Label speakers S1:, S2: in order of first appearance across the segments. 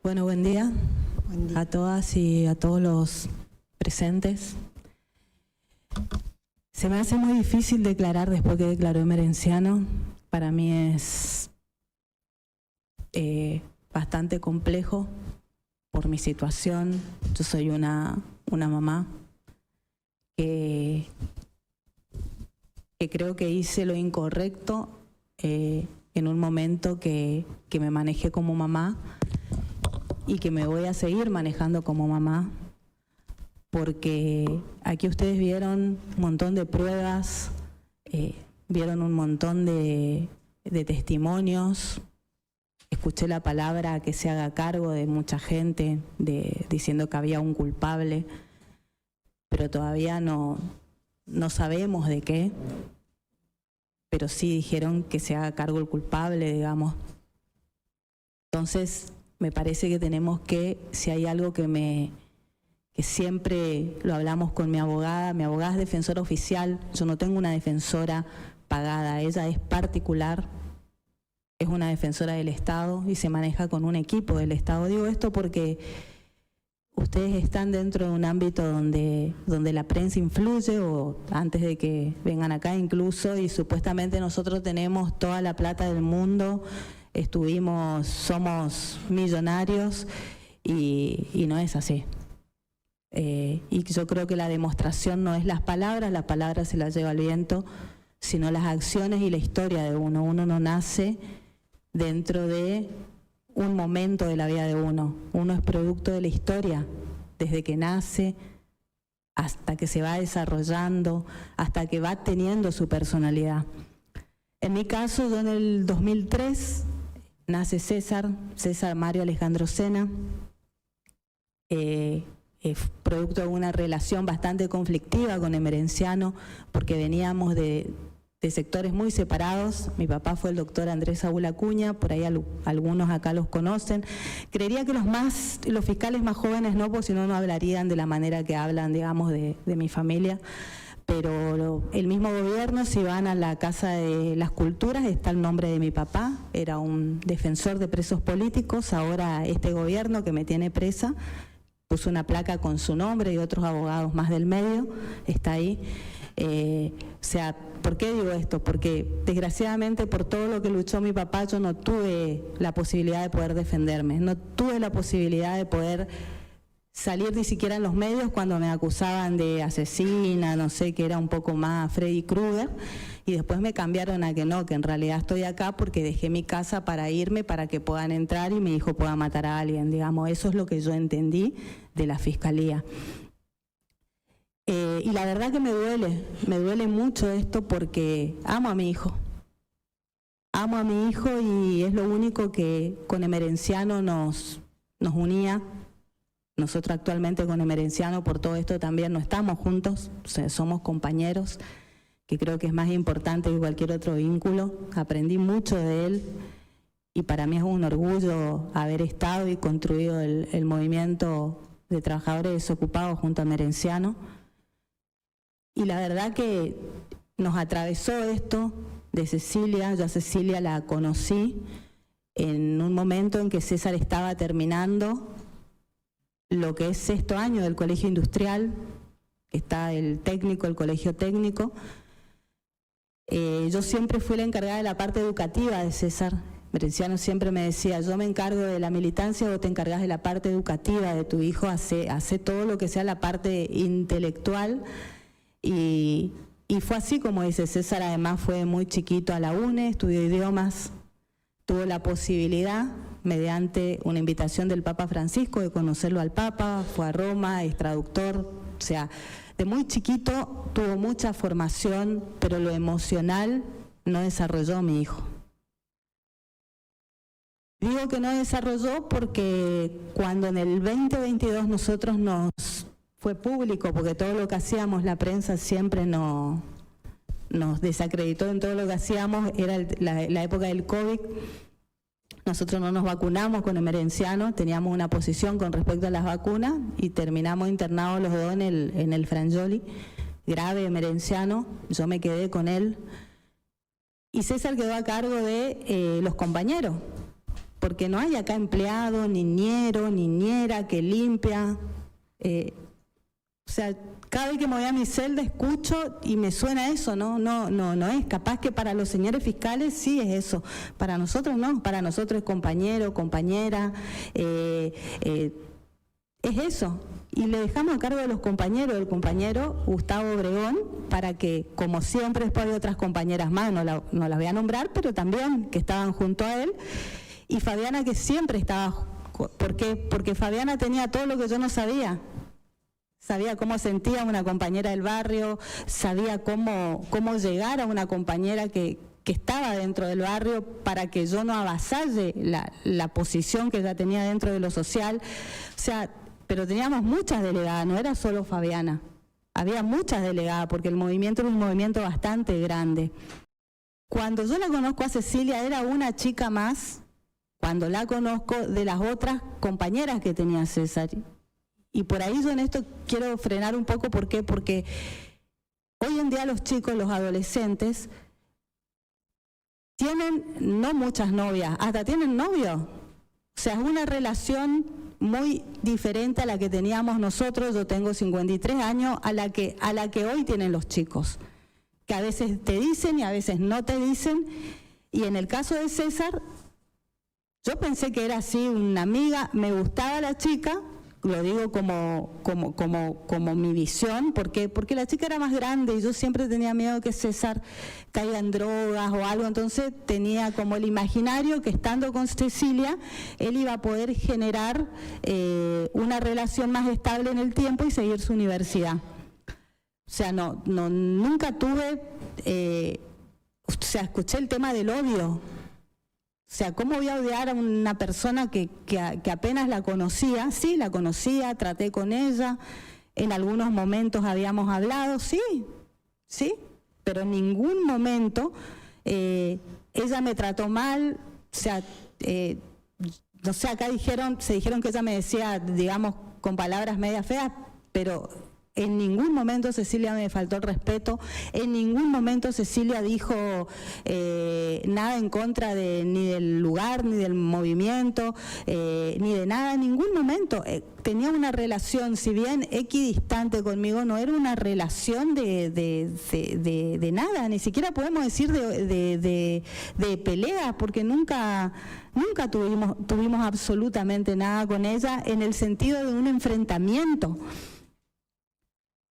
S1: Bueno, buen día a todas y a todos los presentes. Se me hace muy difícil declarar después que declaró Emerenciano. Para mí es bastante complejo por mi situación. Yo soy una mamá que creo que hice lo incorrecto en un momento que me manejé como mamá y que me voy a seguir manejando como mamá, porque aquí ustedes vieron un montón de pruebas, vieron un montón de testimonios, escuché la palabra que se haga cargo de mucha gente, diciendo que había un culpable, pero todavía no sabemos de qué, pero sí dijeron que se haga cargo el culpable, digamos. Entonces, me parece que tenemos que, si hay algo que siempre lo hablamos con mi abogada es defensora oficial, yo no tengo una defensora pagada, ella es particular, es una defensora del Estado y se maneja con un equipo del Estado. Digo esto porque ustedes están dentro de un ámbito donde la prensa influye, o antes de que vengan acá incluso, y supuestamente nosotros tenemos toda la plata del mundo, somos millonarios y no es así. Y yo creo que la demostración no es las palabras se las lleva el viento, sino las acciones y la historia de uno. Uno no nace dentro de un momento de la vida de uno es producto de la historia, desde que nace hasta que se va desarrollando, hasta que va teniendo su personalidad. En mi caso, yo en el 2003 nace César Mario Alejandro Sena, producto de una relación bastante conflictiva con Emerenciano, porque veníamos de sectores muy separados. Mi papá fue el doctor Andrés Saúl Acuña, por ahí algunos acá los conocen. Creería que los fiscales más jóvenes no, porque si no, no hablarían de la manera que hablan, digamos, de mi familia. Pero el mismo gobierno, si van a la Casa de las Culturas, está el nombre de mi papá, era un defensor de presos políticos. Ahora este gobierno que me tiene presa puso una placa con su nombre y otros abogados más del medio, está ahí. O sea, ¿por qué digo esto? Porque desgraciadamente por todo lo que luchó mi papá yo no tuve la posibilidad de poder defenderme, no tuve la posibilidad de poder salir ni siquiera en los medios cuando me acusaban de asesina, no sé, que era un poco más Freddy Krueger, y después me cambiaron a que no, que en realidad estoy acá porque dejé mi casa para irme, para que puedan entrar y mi hijo pueda matar a alguien, digamos. Eso es lo que yo entendí de la Fiscalía. Y la verdad que me duele mucho esto porque amo a mi hijo y es lo único que con Emerenciano nos unía. Nosotros actualmente con Emerenciano por todo esto también no estamos juntos, o sea, somos compañeros, que creo que es más importante que cualquier otro vínculo. Aprendí mucho de él y para mí es un orgullo haber estado y construido el movimiento de trabajadores desocupados junto a Emerenciano. Y la verdad que nos atravesó esto de Cecilia. Yo a Cecilia la conocí en un momento en que César estaba terminando lo que es sexto año del colegio industrial, está el colegio técnico. Yo siempre fui la encargada de la parte educativa de César. Emerenciano siempre me decía, yo me encargo de la militancia, vos te encargás de la parte educativa de tu hijo, hace todo lo que sea la parte intelectual. Y fue así como dice César. Además fue muy chiquito a la UNE, estudió idiomas, tuvo la posibilidad, mediante una invitación del Papa Francisco, de conocerlo al Papa, fue a Roma, es traductor, o sea, de muy chiquito tuvo mucha formación, pero lo emocional no desarrolló mi hijo. Digo que no desarrolló porque cuando en el 2022 nosotros fue público, porque todo lo que hacíamos, la prensa siempre nos desacreditó en todo lo que hacíamos, era la época del COVID. Nosotros no nos vacunamos con Emerenciano, teníamos una posición con respecto a las vacunas y terminamos internados los dos en el Frangioli, grave Emerenciano, yo me quedé con él y César quedó a cargo de los compañeros. porque no hay acá empleado, niñero, niñera que limpia. O sea, cada vez que me voy a mi celda escucho y me suena eso, no es. Capaz que para los señores fiscales sí es eso, para nosotros no, para nosotros es compañero, compañera, es eso. Y le dejamos a cargo de los compañeros, del compañero Gustavo Obregón, para que, como siempre, después hay otras compañeras más, no las voy a nombrar, pero también que estaban junto a él, y Fabiana, que siempre estaba, porque Fabiana tenía todo lo que yo no sabía. Sabía cómo sentía una compañera del barrio, sabía cómo llegar a una compañera que estaba dentro del barrio para que yo no avasalle la posición que ella tenía dentro de lo social. O sea, pero teníamos muchas delegadas, no era solo Fabiana. Había muchas delegadas porque el movimiento era un movimiento bastante grande. Cuando yo la conozco a Cecilia era una chica más, cuando la conozco de las otras compañeras que tenía César. Y por ahí yo en esto quiero frenar un poco, ¿por qué? Porque hoy en día los chicos, los adolescentes, tienen no muchas novias, hasta tienen novio. O sea, es una relación muy diferente a la que teníamos nosotros, yo tengo 53 años, a la que hoy tienen los chicos, que a veces te dicen y a veces no te dicen. Y en el caso de César, yo pensé que era así, una amiga, me gustaba la chica, lo digo como mi visión, porque la chica era más grande y yo siempre tenía miedo que César caiga en drogas o algo, entonces tenía como el imaginario que estando con Cecilia él iba a poder generar una relación más estable en el tiempo y seguir su universidad. O sea, nunca tuve, o sea, escuché el tema del odio. O sea, ¿cómo voy a odiar a una persona que apenas la conocía? Sí, la conocía, traté con ella, en algunos momentos habíamos hablado, sí, pero en ningún momento ella me trató mal, o sea, no sé, acá se dijeron que ella me decía, digamos, con palabras medias feas, pero en ningún momento Cecilia me faltó el respeto, en ningún momento Cecilia dijo nada en contra ni del lugar, ni del movimiento, ni de nada, en ningún momento. Tenía una relación, si bien equidistante conmigo, no era una relación de nada, ni siquiera podemos decir de pelea, porque nunca tuvimos absolutamente nada con ella en el sentido de un enfrentamiento.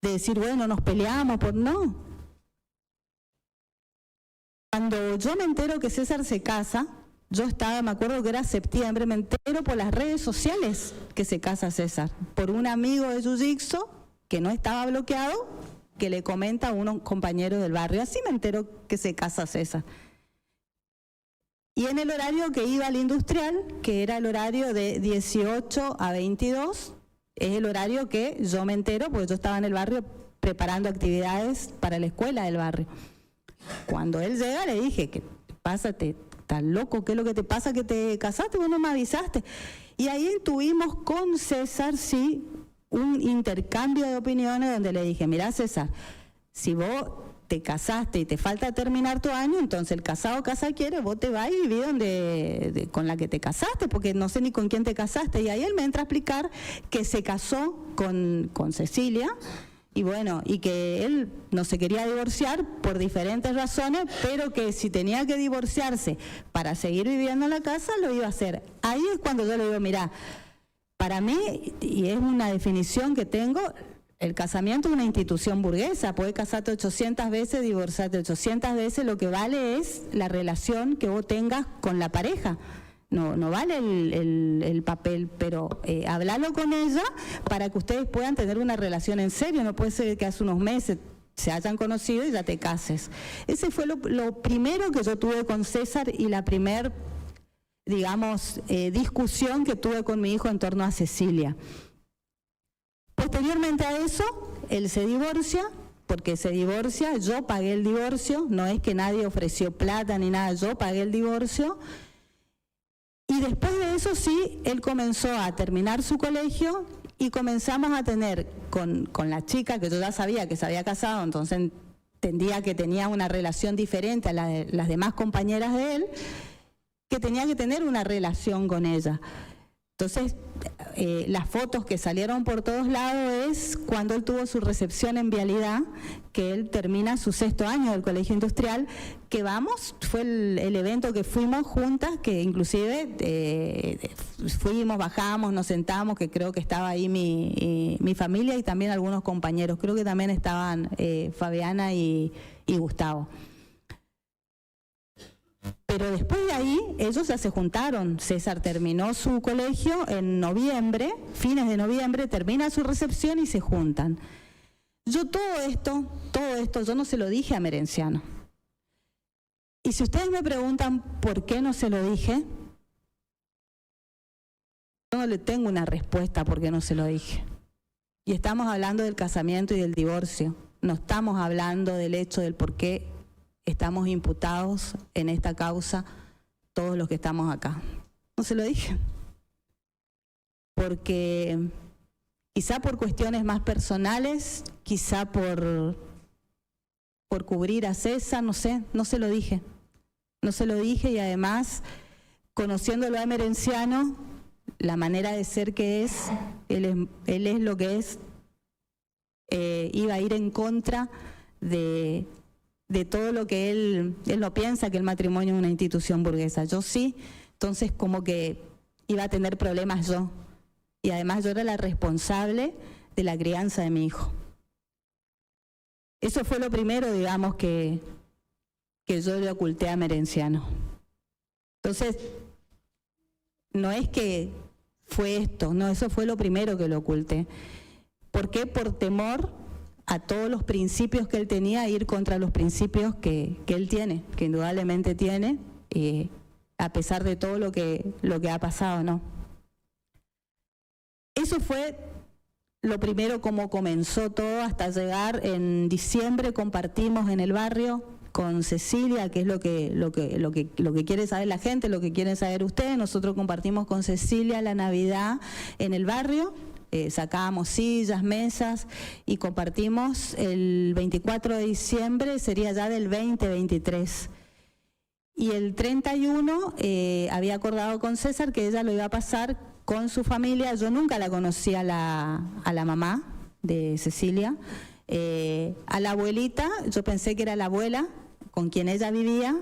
S1: De decir, bueno, nos peleamos, no. Cuando yo me entero que César se casa, yo estaba, me acuerdo que era septiembre, me entero por las redes sociales que se casa César, por un amigo de Jiu-Jitsu que no estaba bloqueado, que le comenta a un compañero del barrio, así me entero que se casa César. Y en el horario que iba al industrial, que era el horario de 18 a 22, es el horario que yo me entero, porque yo estaba en el barrio preparando actividades para la escuela del barrio. Cuando él llega le dije, ¿qué pasa? ¿Estás loco? ¿Qué es lo que te pasa que te casaste? Vos no me avisaste. Y ahí tuvimos con César, sí, un intercambio de opiniones donde le dije, mirá César, si vos te casaste y te falta terminar tu año, entonces el casado casa quiere, vos te vas y vivís con la que te casaste, porque no sé ni con quién te casaste. Y ahí él me entra a explicar que se casó con Cecilia, y bueno, y que él no se quería divorciar por diferentes razones, pero que si tenía que divorciarse para seguir viviendo en la casa, lo iba a hacer. Ahí es cuando yo le digo, mirá, para mí, y es una definición que tengo, el casamiento es una institución burguesa, puedes casarte 800 veces, divorciarte 800 veces, lo que vale es la relación que vos tengas con la pareja. No vale el papel, pero hablalo con ella para que ustedes puedan tener una relación en serio. No puede ser que hace unos meses se hayan conocido y ya te cases. Ese fue lo primero que yo tuve con César y la primer, digamos, discusión que tuve con mi hijo en torno a Cecilia. Posteriormente a eso, él se divorcia, porque se divorcia, yo pagué el divorcio, no es que nadie ofreció plata ni nada, yo pagué el divorcio. Y después de eso sí, él comenzó a terminar su colegio y comenzamos a tener con la chica, que yo ya sabía que se había casado, entonces entendía que tenía una relación diferente a la de las demás compañeras de él, que tenía que tener una relación con ella. Entonces, las fotos que salieron por todos lados es cuando él tuvo su recepción en Vialidad, que él termina su 6º año del Colegio Industrial, que fue el evento que fuimos juntas, que inclusive fuimos, bajamos, nos sentamos, que creo que estaba ahí mi familia y también algunos compañeros, creo que también estaban Fabiana y Gustavo. Pero después de ahí, ellos ya se juntaron. César terminó su colegio en noviembre, fines de noviembre, termina su recepción y se juntan. Yo todo esto, yo no se lo dije a Merenciano. Y si ustedes me preguntan por qué no se lo dije, yo no le tengo una respuesta por qué no se lo dije. Y estamos hablando del casamiento y del divorcio. No estamos hablando del hecho del por qué estamos imputados en esta causa todos los que estamos acá. No se lo dije. Porque quizá por cuestiones más personales, quizá por cubrir a César, no sé, no se lo dije. No se lo dije y además, conociéndolo a Merenciano, la manera de ser que es, él es lo que es, iba a ir en contra de todo lo que él no piensa que el matrimonio es una institución burguesa. Yo sí, entonces como que iba a tener problemas yo. Y además yo era la responsable de la crianza de mi hijo. Eso fue lo primero, digamos, que yo le oculté a Merenciano. Entonces, no es que fue esto, no, eso fue lo primero que le oculté. ¿Por qué? Por temor a todos los principios que él tenía, ir contra los principios que él tiene, que indudablemente tiene, a pesar de todo lo que ha pasado, ¿no? Eso fue lo primero, como comenzó todo, hasta llegar en diciembre. Compartimos en el barrio con Cecilia, que es lo que quiere saber la gente, lo que quieren saber ustedes. Nosotros compartimos con Cecilia la Navidad en el barrio. Sacábamos sillas, mesas y compartimos el 24 de diciembre, sería ya del 2023. Y el 31 había acordado con César que ella lo iba a pasar con su familia. Yo nunca la conocí a la mamá de Cecilia. A la abuelita, yo pensé que era la abuela con quien ella vivía.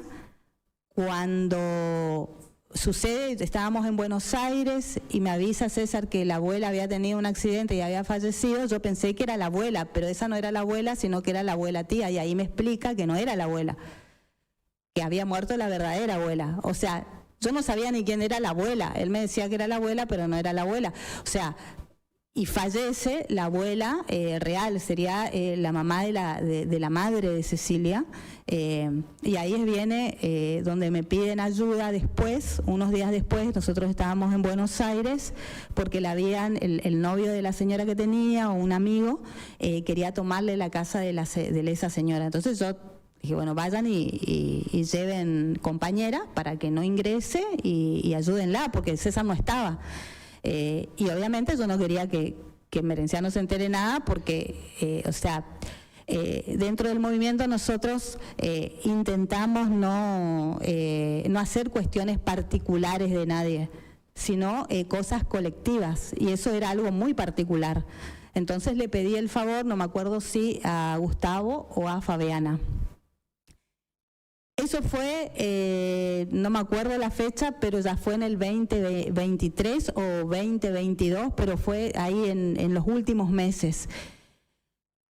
S1: Cuando sucede, estábamos en Buenos Aires y me avisa César que la abuela había tenido un accidente y había fallecido. Yo pensé que era la abuela, pero esa no era la abuela, sino que era la abuela tía, y ahí me explica que no era la abuela, que había muerto la verdadera abuela. O sea, yo no sabía ni quién era la abuela. Él me decía que era la abuela, pero no era la abuela. O sea, y fallece la abuela real, sería la mamá de la madre de Cecilia. Y ahí viene donde me piden ayuda después, unos días después. Nosotros estábamos en Buenos Aires porque el novio de la señora que tenía, o un amigo, quería tomarle la casa de esa señora. Entonces yo dije, bueno, vayan y lleven compañera para que no ingrese y ayúdenla, porque César no estaba. Y obviamente yo no quería que Merenciano se entere nada, porque, dentro del movimiento nosotros intentamos no hacer cuestiones particulares de nadie, sino cosas colectivas, y eso era algo muy particular. Entonces le pedí el favor, no me acuerdo si a Gustavo o a Fabiana. Eso fue, no me acuerdo la fecha, pero ya fue en el 2023 o 2022, pero fue ahí en los últimos meses.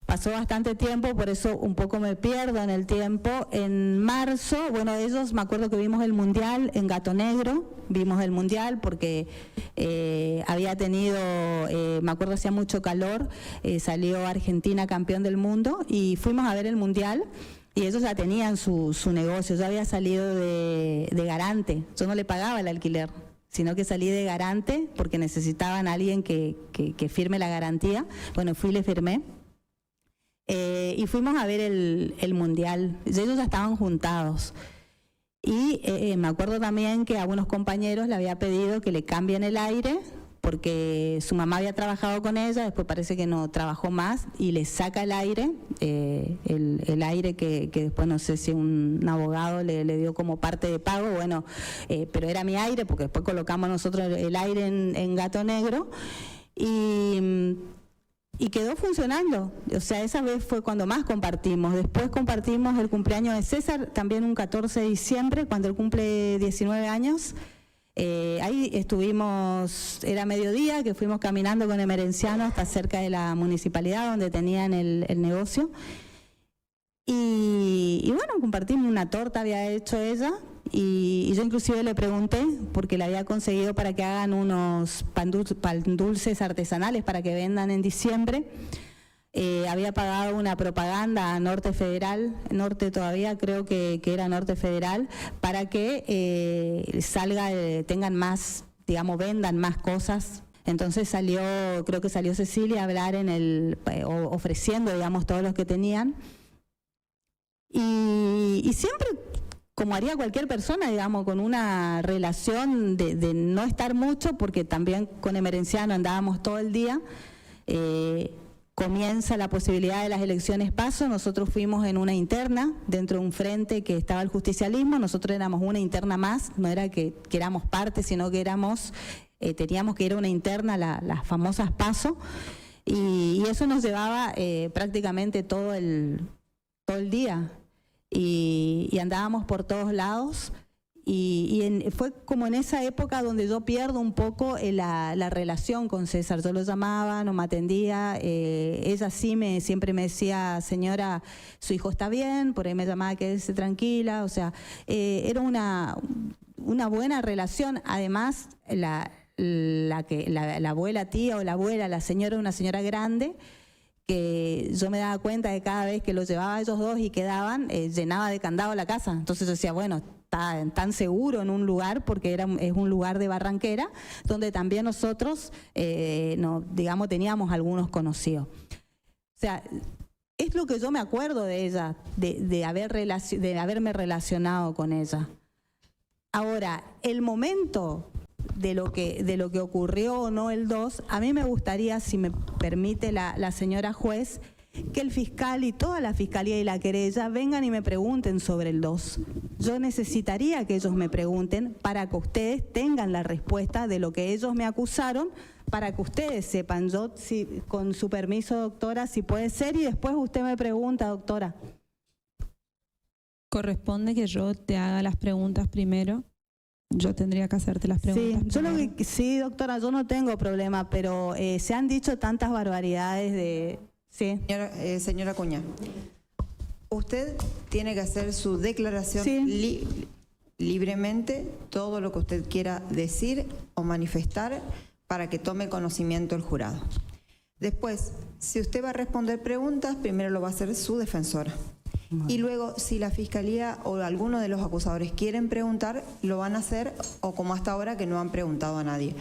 S1: Pasó bastante tiempo, por eso un poco me pierdo en el tiempo. En marzo, bueno, ellos, me acuerdo que vimos el Mundial en Gato Negro, vimos el Mundial porque había tenido, me acuerdo hacía mucho calor, salió Argentina campeón del mundo y fuimos a ver el Mundial. Y ellos ya tenían su negocio. Yo había salido de garante, yo no le pagaba el alquiler, sino que salí de garante porque necesitaban a alguien que firme la garantía. Bueno, fui y le firmé. Y fuimos a ver el Mundial. Ellos ya estaban juntados. Y me acuerdo también que a unos compañeros le había pedido que le cambien el aire porque su mamá había trabajado con ella, después parece que no trabajó más y le saca el aire, el aire que después no sé si un abogado le dio como parte de pago, bueno, pero era mi aire porque después colocamos nosotros el aire en Gato Negro y quedó funcionando. O sea, esa vez fue cuando más compartimos. Después compartimos el cumpleaños de César, también un 14 de diciembre, cuando él cumple 19 años. Ahí estuvimos, era mediodía, que fuimos caminando con Emerenciano hasta cerca de la municipalidad donde tenían el negocio. Y bueno, compartimos una torta, había hecho ella, y yo inclusive le pregunté, porque le había conseguido para que hagan unos pan dulces artesanales para que vendan en diciembre. Había pagado una propaganda a Norte Federal, Norte todavía, creo que era Norte Federal, para que tengan más, digamos, vendan más cosas. Entonces creo que salió Cecilia a hablar ofreciendo, digamos, todos los que tenían. Y siempre, como haría cualquier persona, digamos, con una relación de no estar mucho, porque también con Emerenciano andábamos todo el día, comienza la posibilidad de las elecciones PASO. Nosotros fuimos en una interna, dentro de un frente que estaba el justicialismo, nosotros éramos una interna más, no era que éramos parte, sino que teníamos que ir a una interna, las famosas PASO, y eso nos llevaba prácticamente todo el día. Y andábamos por todos lados fue como en esa época donde yo pierdo un poco la relación con César. Yo lo llamaba, no me atendía, ella sí siempre me decía, señora, su hijo está bien, por ahí me llamaba, quédese tranquila, o sea, era una buena relación. Además, la abuela tía o la abuela, la señora, una señora grande, que yo me daba cuenta de cada vez que los llevaba a ellos dos y quedaban, llenaba de candado la casa. Entonces yo decía, bueno, está tan seguro en un lugar, porque es un lugar de Barranquera, donde también nosotros, digamos, teníamos algunos conocidos. O sea, es lo que yo me acuerdo de ella, de haberme relacionado con ella. Ahora, el momento de lo que ocurrió o no el 2, a mí me gustaría, si me permite la señora juez, que el fiscal y toda la fiscalía y la querella vengan y me pregunten sobre el 2. Yo necesitaría que ellos me pregunten para que ustedes tengan la respuesta de lo que ellos me acusaron, para que ustedes sepan. Yo, con su permiso, doctora, si puede ser, y después usted me pregunta, doctora.
S2: Corresponde que yo te haga las preguntas primero. Yo tendría que hacerte las preguntas.
S1: Sí, doctora, yo no tengo problema, pero se han dicho tantas barbaridades de... Sí.
S3: Señora Acuña, usted tiene que hacer su declaración libremente, todo lo que usted quiera decir o manifestar, para que tome conocimiento el jurado. Después, si usted va a responder preguntas, primero lo va a hacer su defensora. Y luego, si la fiscalía o alguno de los acusadores quieren preguntar, lo van a hacer, o como hasta ahora, que no han preguntado a nadie.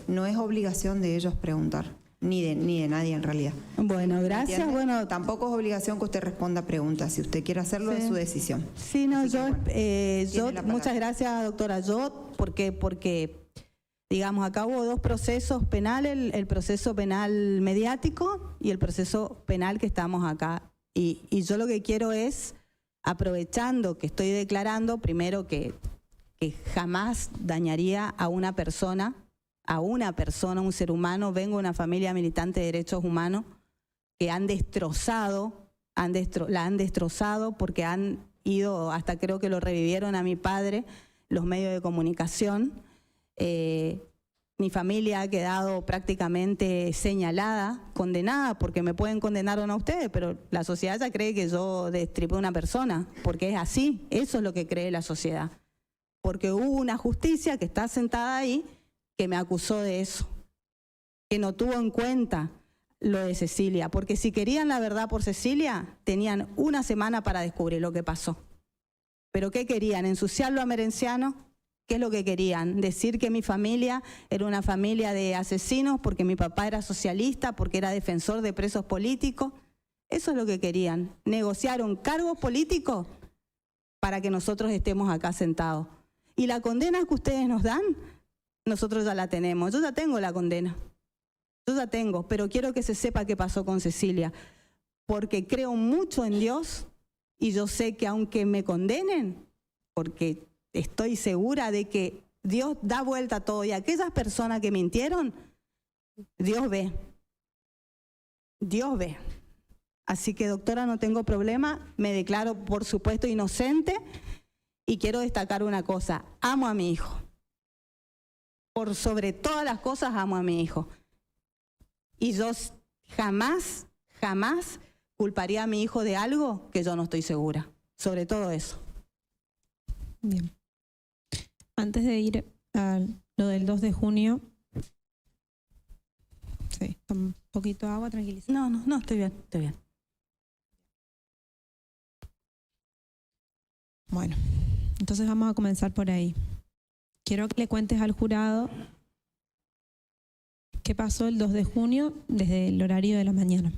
S3: No es obligación de ellos preguntar, ni de nadie en realidad.
S1: Bueno, gracias.
S3: ¿Entiende?
S1: Bueno,
S3: tampoco es obligación que usted responda preguntas. Si usted quiere hacerlo, es su decisión.
S1: Sí, no, muchas gracias, doctora. Porque digamos, acá hubo dos procesos penales, el proceso penal mediático y el proceso penal que estamos acá. Y yo lo que quiero es, aprovechando que estoy declarando, primero que jamás dañaría a una persona, un ser humano. Vengo de una familia militante de derechos humanos que la han destrozado porque han ido, hasta creo que lo revivieron a mi padre, los medios de comunicación. Mi familia ha quedado prácticamente señalada, condenada, porque me pueden condenar o no a ustedes, pero la sociedad ya cree que yo destripé a una persona, porque es así, eso es lo que cree la sociedad. Porque hubo una justicia que está sentada ahí que me acusó de eso, que no tuvo en cuenta lo de Cecilia, porque si querían la verdad por Cecilia, tenían una semana para descubrir lo que pasó. ¿Pero qué querían? ¿Ensuciarlo a Emerenciano? ¿Qué es lo que querían? Decir que mi familia era una familia de asesinos porque mi papá era socialista, porque era defensor de presos políticos. Eso es lo que querían. Negociaron cargos políticos para que nosotros estemos acá sentados. Y la condena que ustedes nos dan nosotros ya la tenemos. Yo ya tengo la condena. Yo ya tengo, pero quiero que se sepa qué pasó con Cecilia, porque creo mucho en Dios y yo sé que aunque me condenen, porque estoy segura de que Dios da vuelta a todo y aquellas personas que mintieron, Dios ve. Dios ve. Así que, doctora, no tengo problema, me declaro, por supuesto, inocente y quiero destacar una cosa, amo a mi hijo. Por sobre todas las cosas amo a mi hijo. Y yo jamás, jamás culparía a mi hijo de algo que yo no estoy segura. Sobre todo eso.
S2: Bien. Antes de ir a lo del 2 de junio... Sí, toma un poquito de agua, tranquiliza.
S1: No, estoy bien, estoy bien.
S2: Bueno, entonces vamos a comenzar por ahí. Quiero que le cuentes al jurado qué pasó el 2 de junio desde el horario de la mañana.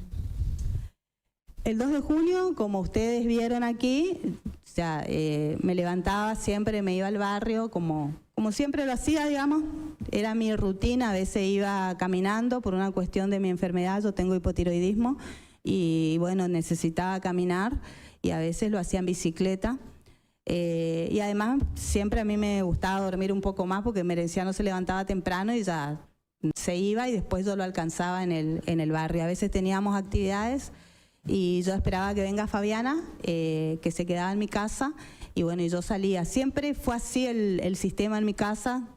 S1: El 2 de junio, como ustedes vieron aquí, o sea, me levantaba siempre, me iba al barrio, como siempre lo hacía, digamos. Era mi rutina, a veces iba caminando por una cuestión de mi enfermedad, yo tengo hipotiroidismo, y bueno, necesitaba caminar, y a veces lo hacía en bicicleta. Y además siempre a mí me gustaba dormir un poco más porque Merenciano se levantaba temprano y ya se iba y después yo lo alcanzaba en el barrio. A veces teníamos actividades y yo esperaba que venga Fabiana, que se quedaba en mi casa, y bueno, y yo salía. Siempre fue así el sistema en mi casa,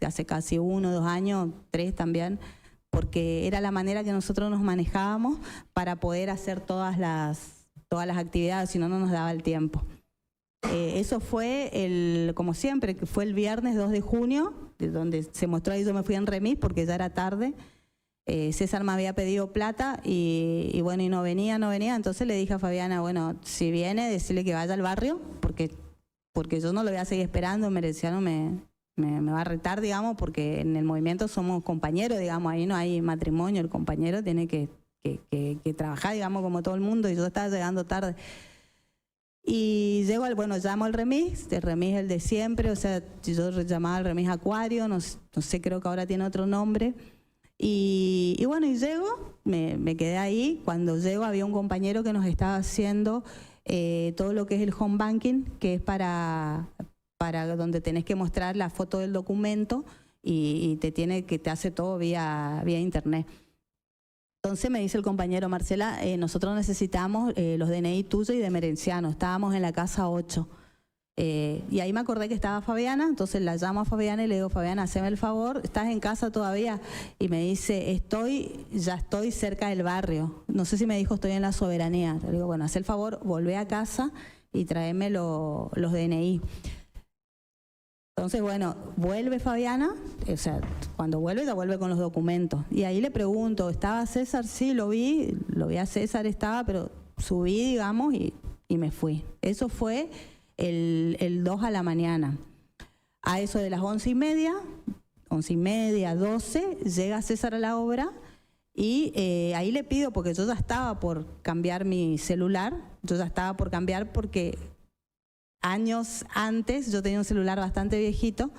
S1: hace casi 1, 2 años, 3 también, porque era la manera que nosotros nos manejábamos para poder hacer todas las actividades, si no, no nos daba el tiempo. Eso fue, como siempre, que fue el viernes 2 de junio, de donde se mostró ahí, yo me fui en remis porque ya era tarde. César me había pedido plata y bueno, y no venía, entonces le dije a Fabiana, bueno, si viene, decirle que vaya al barrio, porque yo no lo voy a seguir esperando, Merenciano me va a retar, digamos, porque en el movimiento somos compañeros, digamos, ahí no hay matrimonio, el compañero tiene que trabajar, digamos, como todo el mundo, y yo estaba llegando tarde. Y llego llamo al remis, el remis el de siempre, o sea, yo llamaba al remis Acuario, no sé, creo que ahora tiene otro nombre. Y bueno, y llego, me quedé ahí. Cuando llego había un compañero que nos estaba haciendo todo lo que es el home banking, que es para donde tenés que mostrar la foto del documento y te hace todo vía internet. Entonces me dice el compañero, Marcela, nosotros necesitamos los DNI tuyo y de Merenciano. Estábamos en la casa 8. Y ahí me acordé que estaba Fabiana, entonces la llamo a Fabiana y le digo, Fabiana, haceme el favor, ¿estás en casa todavía? Y me dice, ya estoy cerca del barrio. No sé si me dijo, estoy en la Soberanía. Le digo, bueno, haz el favor, volvé a casa y tráeme los DNI. Entonces, bueno, vuelve Fabiana, o sea, cuando vuelve, ya vuelve con los documentos. Y ahí le pregunto, ¿estaba César? Sí, lo vi a César, estaba, pero subí, digamos, y me fui. Eso fue el 2 a la mañana. A eso de las 11:30, 12, llega César a la obra y ahí le pido, porque yo ya estaba por cambiar mi celular, porque años antes yo tenía un celular bastante viejito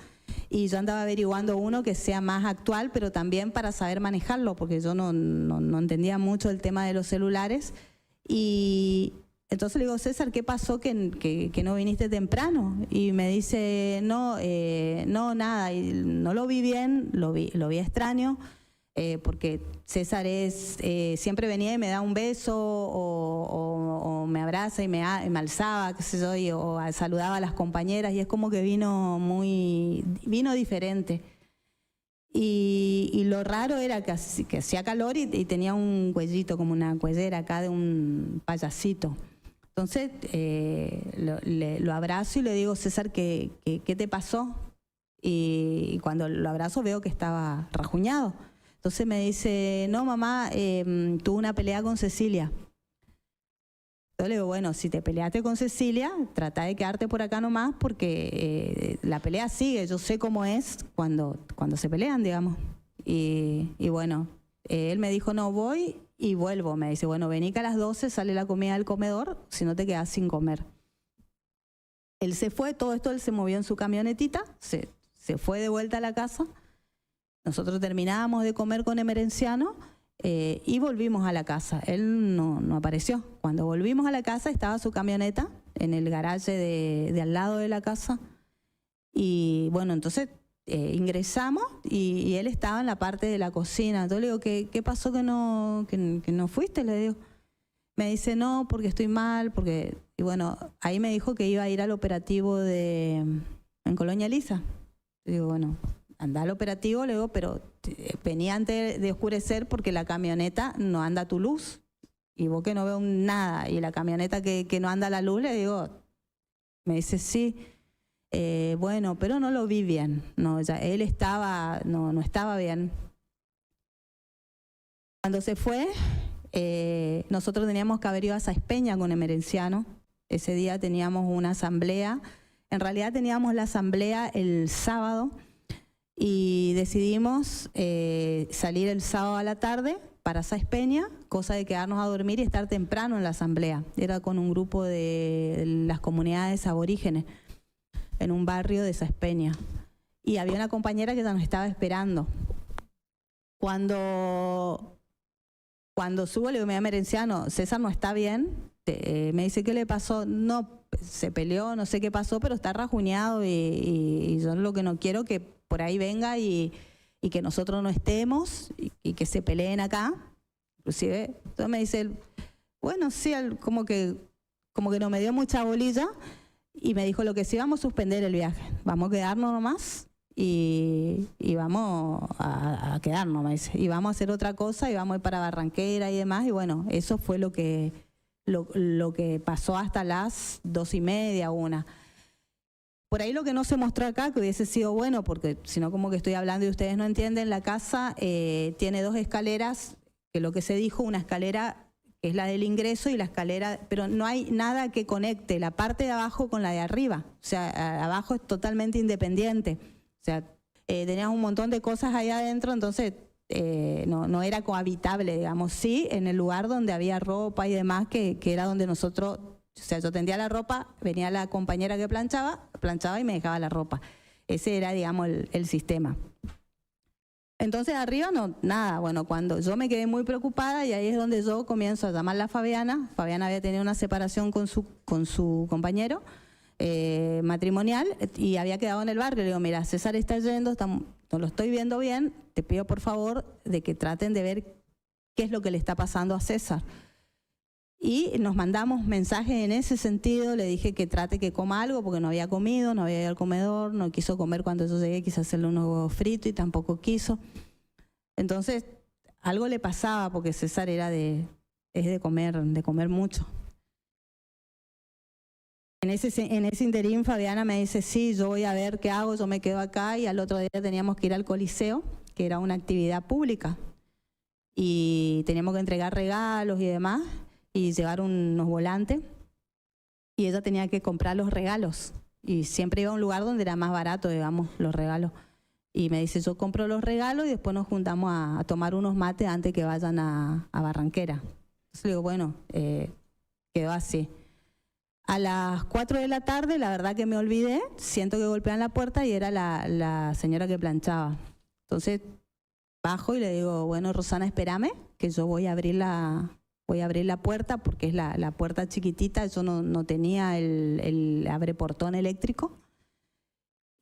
S1: y yo andaba averiguando uno que sea más actual, pero también para saber manejarlo, porque yo no entendía mucho el tema de los celulares. Y entonces le digo, César, ¿qué pasó que no viniste temprano? Y me dice, no, nada, y no lo vi bien, lo vi extraño, porque César siempre venía y me da un beso o me abraza y me alzaba, qué sé yo, o saludaba a las compañeras, y es como que vino diferente. Y lo raro era que hacía calor y tenía un cuellito, como una cuellera acá de un payasito. Entonces lo abrazo y le digo, César, ¿qué te pasó? Y cuando lo abrazo veo que estaba rajuñado. Entonces me dice, no, mamá, tuve una pelea con Cecilia. Yo le digo, bueno, si te peleaste con Cecilia, trata de quedarte por acá nomás, porque la pelea sigue. Yo sé cómo es cuando se pelean, digamos. Y bueno, él me dijo, no, voy y vuelvo. Me dice, bueno, vení que a las 12 sale la comida del comedor, si no te quedas sin comer. Él se fue, todo esto él se movió en su camionetita, se se fue de vuelta a la casa. Nosotros terminábamos de comer con Emerenciano y volvimos a la casa. Él no apareció. Cuando volvimos a la casa estaba su camioneta en el garaje de al lado de la casa. Y bueno, entonces ingresamos y él estaba en la parte de la cocina. Entonces le digo, ¿qué pasó que no fuiste? Le digo. Me dice, no, porque estoy mal, porque... Y bueno, ahí me dijo que iba a ir al operativo en Colonia Elisa. Le digo, bueno, anda al operativo, le digo, pero venía antes de oscurecer porque la camioneta no anda a tu luz. Y vos que no veo nada, y la camioneta que no anda a la luz, le digo, me dice, sí, bueno, pero no lo vi bien. No, ya él estaba, no estaba bien. Cuando se fue... nosotros teníamos que haber ido a Saizpeña con Emerenciano. Ese día teníamos una asamblea. En realidad teníamos la asamblea el sábado y decidimos salir el sábado a la tarde para Saizpeña, cosa de quedarnos a dormir y estar temprano en la asamblea. Era con un grupo de las comunidades aborígenes en un barrio de Saizpeña. Y había una compañera que ya nos estaba esperando. Cuando subo, le digo, mira, Emerenciano, César no está bien. Me dice, ¿qué le pasó? No, se peleó, no sé qué pasó, pero está rajuñado y yo lo que no quiero que por ahí venga y que nosotros no estemos y que se peleen acá. Inclusive, entonces me dice, bueno, sí, como que no me dio mucha bolilla y me dijo, lo que sí, vamos a suspender el viaje, vamos a quedarnos nomás. Y vamos a quedarnos, me dice, y vamos a hacer otra cosa y vamos a ir para Barranquera y demás. Y bueno, eso fue lo que pasó hasta las 2:30, 1. Por ahí lo que no se mostró acá, que hubiese sido bueno, porque si no como que estoy hablando y ustedes no entienden, la casa tiene 2 escaleras, que lo que se dijo, una escalera que es la del ingreso y la escalera, pero no hay nada que conecte la parte de abajo con la de arriba. O sea, abajo es totalmente independiente. O sea, teníamos un montón de cosas ahí adentro, entonces no era cohabitable, digamos. Sí, en el lugar donde había ropa y demás, que era donde nosotros, o sea, yo tendía la ropa, venía la compañera que planchaba y me dejaba la ropa. Ese era, digamos, el sistema. Entonces arriba no, nada. Bueno, cuando yo me quedé muy preocupada y ahí es donde yo comienzo a llamarla a Fabiana. Fabiana había tenido una separación con su compañero matrimonial y había quedado en el barrio. Le digo, mira, César está yendo, no lo estoy viendo bien, te pido por favor de que traten de ver qué es lo que le está pasando a César. Y nos mandamos mensajes en ese sentido, le dije que trate que coma algo porque no había comido, no había ido al comedor, no quiso comer cuando yo llegué, quise hacerle unos huevos fritos y tampoco quiso. Entonces, algo le pasaba porque César era de comer mucho. En ese interín Fabiana me dice, sí, yo voy a ver qué hago, yo me quedo acá, y al otro día teníamos que ir al Coliseo, que era una actividad pública, y teníamos que entregar regalos y demás, y llevar unos volantes, y ella tenía que comprar los regalos, y siempre iba a un lugar donde era más barato, digamos, los regalos. Y me dice, yo compro los regalos y después nos juntamos a tomar unos mates antes que vayan a Barranquera. Entonces le digo, bueno, quedó así. A las 4 de la tarde, la verdad que me olvidé, siento que golpean la puerta y era la señora que planchaba. Entonces bajo y le digo, bueno, Rosana, espérame, que yo voy a abrir la puerta porque es la puerta chiquitita, yo no tenía el abreportón eléctrico.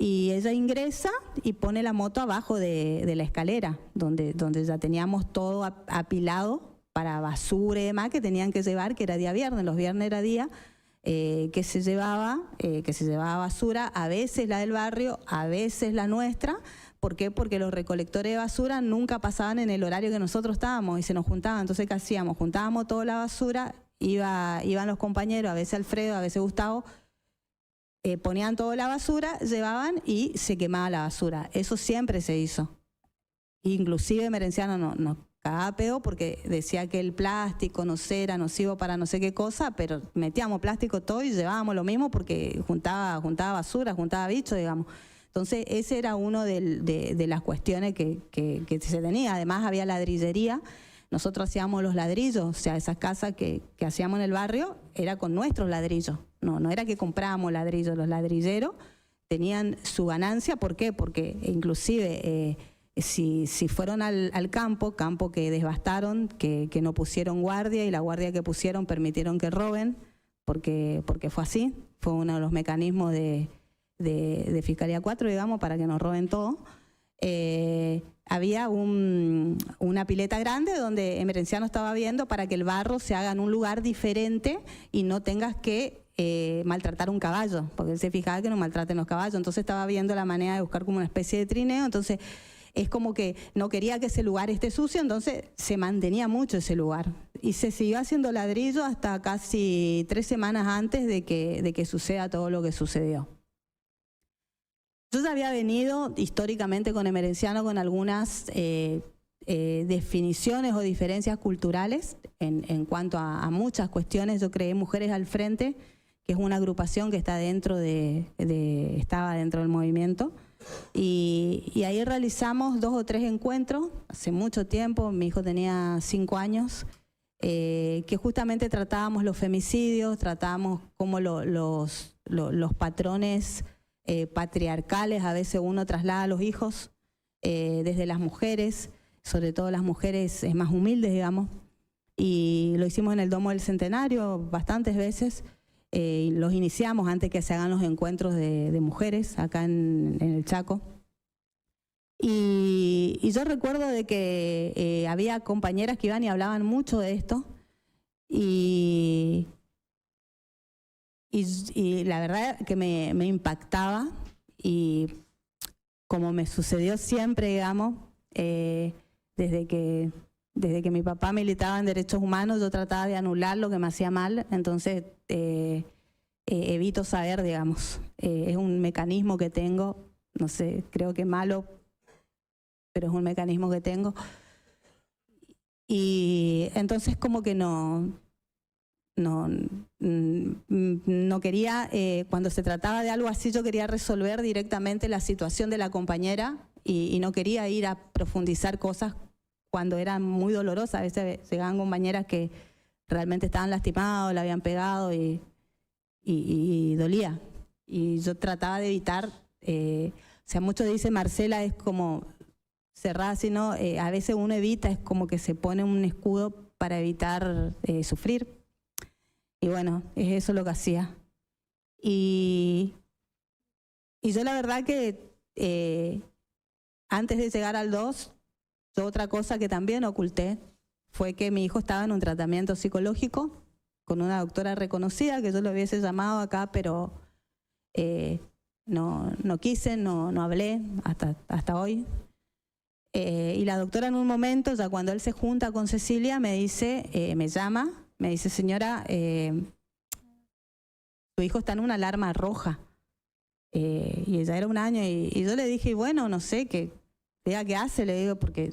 S1: Y ella ingresa y pone la moto abajo de la escalera, donde ya teníamos todo apilado para basura y demás que tenían que llevar, que era día viernes, los viernes era día que se llevaba basura, a veces la del barrio, a veces la nuestra. ¿Por qué? Porque los recolectores de basura nunca pasaban en el horario que nosotros estábamos y se nos juntaban. Entonces, ¿qué hacíamos? Juntábamos toda la basura, iban los compañeros, a veces Alfredo, a veces Gustavo, ponían toda la basura, llevaban y se quemaba la basura. Eso siempre se hizo. Inclusive Emerenciano nos cagaba pedo porque decía que el plástico no era nocivo para no sé qué cosa, pero metíamos plástico todo y llevábamos lo mismo porque juntaba basura, juntaba bichos, digamos. Entonces ese era uno de las cuestiones que se tenía. Además había ladrillería, nosotros hacíamos los ladrillos, o sea, esas casas que hacíamos en el barrio era con nuestros ladrillos, no era que comprábamos ladrillos, los ladrilleros tenían su ganancia. ¿Por qué? Porque inclusive si fueron al campo que devastaron, que no pusieron guardia, y la guardia que pusieron permitieron que roben, porque fue así, fue uno de los mecanismos de Fiscalía 4, digamos, para que nos roben todo. Había una pileta grande donde Emerenciano estaba viendo para que el barro se haga en un lugar diferente y no tengas que maltratar un caballo, porque él se fijaba que no maltraten los caballos. Entonces estaba viendo la manera de buscar como una especie de trineo. Entonces es como que no quería que ese lugar esté sucio, entonces se mantenía mucho ese lugar. Y se siguió haciendo ladrillo hasta casi 3 semanas antes de que suceda todo lo que sucedió. Yo ya había venido históricamente con Emerenciano con algunas definiciones o diferencias culturales en cuanto a muchas cuestiones. Yo creé Mujeres al Frente, que es una agrupación que está estaba dentro del movimiento. Y ahí realizamos 2 o 3 encuentros, hace mucho tiempo, mi hijo tenía 5 años, que justamente tratábamos los femicidios, tratábamos cómo los patrones patriarcales a veces uno traslada a los hijos desde las mujeres, sobre todo las mujeres más humildes, digamos, y lo hicimos en el Domo del Centenario bastantes veces. Los iniciamos antes que se hagan los encuentros de mujeres acá en el Chaco. Y yo recuerdo de que había compañeras que iban y hablaban mucho de esto, y la verdad que me impactaba, y como me sucedió siempre, digamos, desde que mi papá militaba en derechos humanos, yo trataba de anular lo que me hacía mal. Entonces evito saber, digamos, es un mecanismo que tengo, no sé, creo que malo, pero es un mecanismo que tengo. Y entonces como que no quería, cuando se trataba de algo así, yo quería resolver directamente la situación de la compañera, y no quería ir a profundizar cosas cuando eran muy dolorosas. A veces llegaban compañeras que realmente estaban lastimadas, la habían pegado y dolía. Y yo trataba de evitar, o sea, muchos dicen Marcela es como cerrada, sino a veces uno evita, es como que se pone un escudo para evitar sufrir. Y bueno, es eso lo que hacía. Y yo la verdad que antes de llegar al 2, otra cosa que también oculté fue que mi hijo estaba en un tratamiento psicológico con una doctora reconocida, que yo lo hubiese llamado acá, pero no quise, no hablé hasta hoy. Y la doctora en un momento, ya cuando él se junta con Cecilia, me dice, me llama, me dice, señora, tu hijo está en una alarma roja. Y ella era 1 año, y yo le dije, bueno, no sé, que vea qué hace, le digo, porque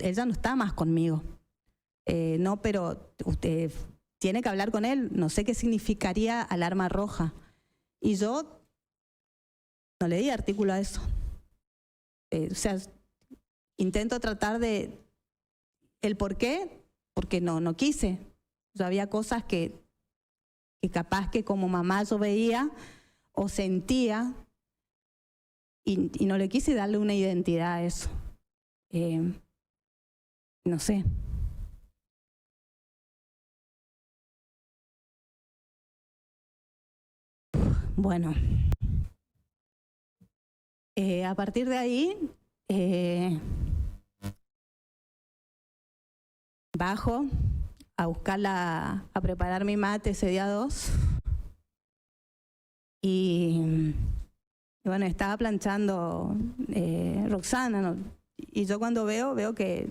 S1: ella no está más conmigo. No, pero usted tiene que hablar con él, no sé qué significaría alarma roja. Y yo no le di artículo a eso. O sea, intento tratar de el por qué, porque no quise. Yo había cosas que capaz que como mamá yo veía o sentía, y no le quise darle una identidad a eso. No sé. Bueno, a partir de ahí bajo a buscarla, a preparar mi mate ese día 2, y bueno, estaba planchando Roxana, ¿no? Y yo cuando veo que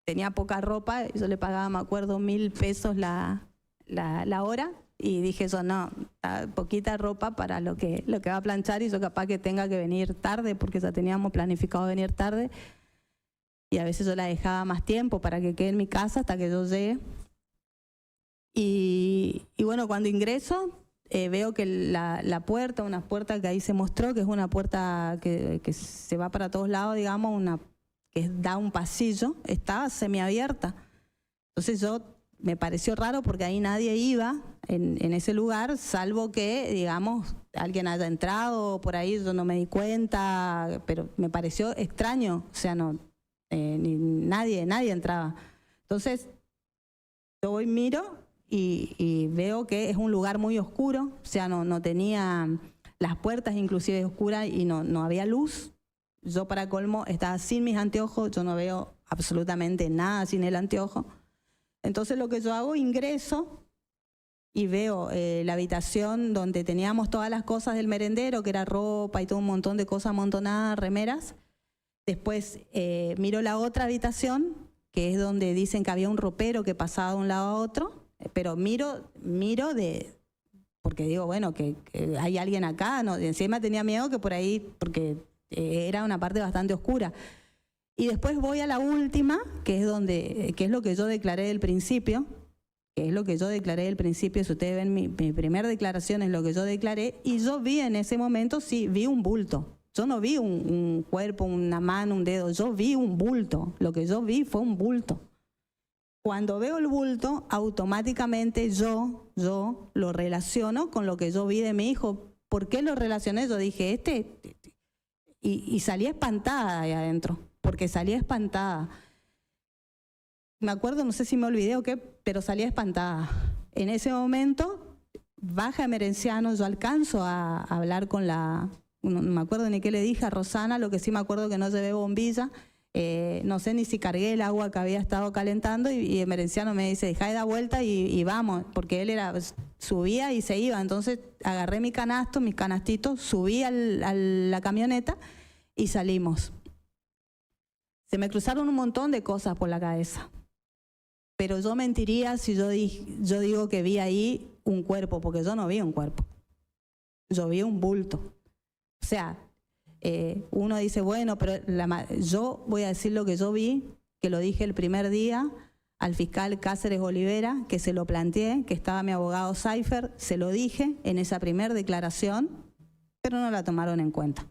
S1: tenía poca ropa, yo le pagaba, me acuerdo, 1.000 pesos la hora, y dije yo, no, poquita ropa para lo que va a planchar, y yo capaz que tenga que venir tarde, porque ya teníamos planificado venir tarde, y a veces yo la dejaba más tiempo para que quede en mi casa hasta que yo llegue. Y bueno, cuando ingreso, veo que la puerta, una puerta que ahí se mostró, que es una puerta que se va para todos lados, digamos, que da un pasillo, estaba semiabierta. Entonces me pareció raro, porque ahí nadie iba en ese lugar, salvo que, digamos, alguien haya entrado por ahí, yo no me di cuenta, pero me pareció extraño, o sea, no, nadie entraba. Entonces, yo voy, miro y veo que es un lugar muy oscuro, o sea, no tenía las puertas inclusive oscuras y no había luz. Yo, para colmo, estaba sin mis anteojos, yo no veo absolutamente nada sin el anteojo. Entonces lo que yo hago, ingreso y veo la habitación donde teníamos todas las cosas del merendero, que era ropa y todo un montón de cosas amontonadas, remeras. Después miro la otra habitación, que es donde dicen que había un ropero que pasaba de un lado a otro, pero miro porque digo, bueno, que hay alguien acá, ¿no? Encima tenía miedo que por ahí, porque era una parte bastante oscura. Y después voy a la última, que es lo que yo declaré del principio, si ustedes ven mi primera declaración es lo que yo declaré, y yo vi en ese momento, sí, vi un bulto. Yo no vi un cuerpo, una mano, un dedo, yo vi un bulto. Lo que yo vi fue un bulto. Cuando veo el bulto, automáticamente yo lo relaciono con lo que yo vi de mi hijo. ¿Por qué lo relacioné? Yo dije, y salí espantada ahí adentro, porque salí espantada. Me acuerdo, no sé si me olvidé o qué, pero salí espantada. En ese momento, baja Emerenciano, yo alcanzo a hablar con no me acuerdo ni qué le dije a Rosana, lo que sí me acuerdo que no llevé bombilla, no sé ni si cargué el agua que había estado calentando, y Emerenciano me dice, dejá de dar vuelta y vamos, porque él subía y se iba. Entonces agarré mis canastitos, subí a la camioneta y salimos. Se me cruzaron un montón de cosas por la cabeza, pero yo mentiría si yo digo que vi ahí un cuerpo, porque yo no vi un cuerpo, yo vi un bulto. O sea, uno dice, bueno, pero yo voy a decir lo que yo vi, que lo dije el primer día al fiscal Cáceres Olivera, que se lo planteé, que estaba mi abogado Seifer, se lo dije en esa primera declaración, pero no la tomaron en cuenta.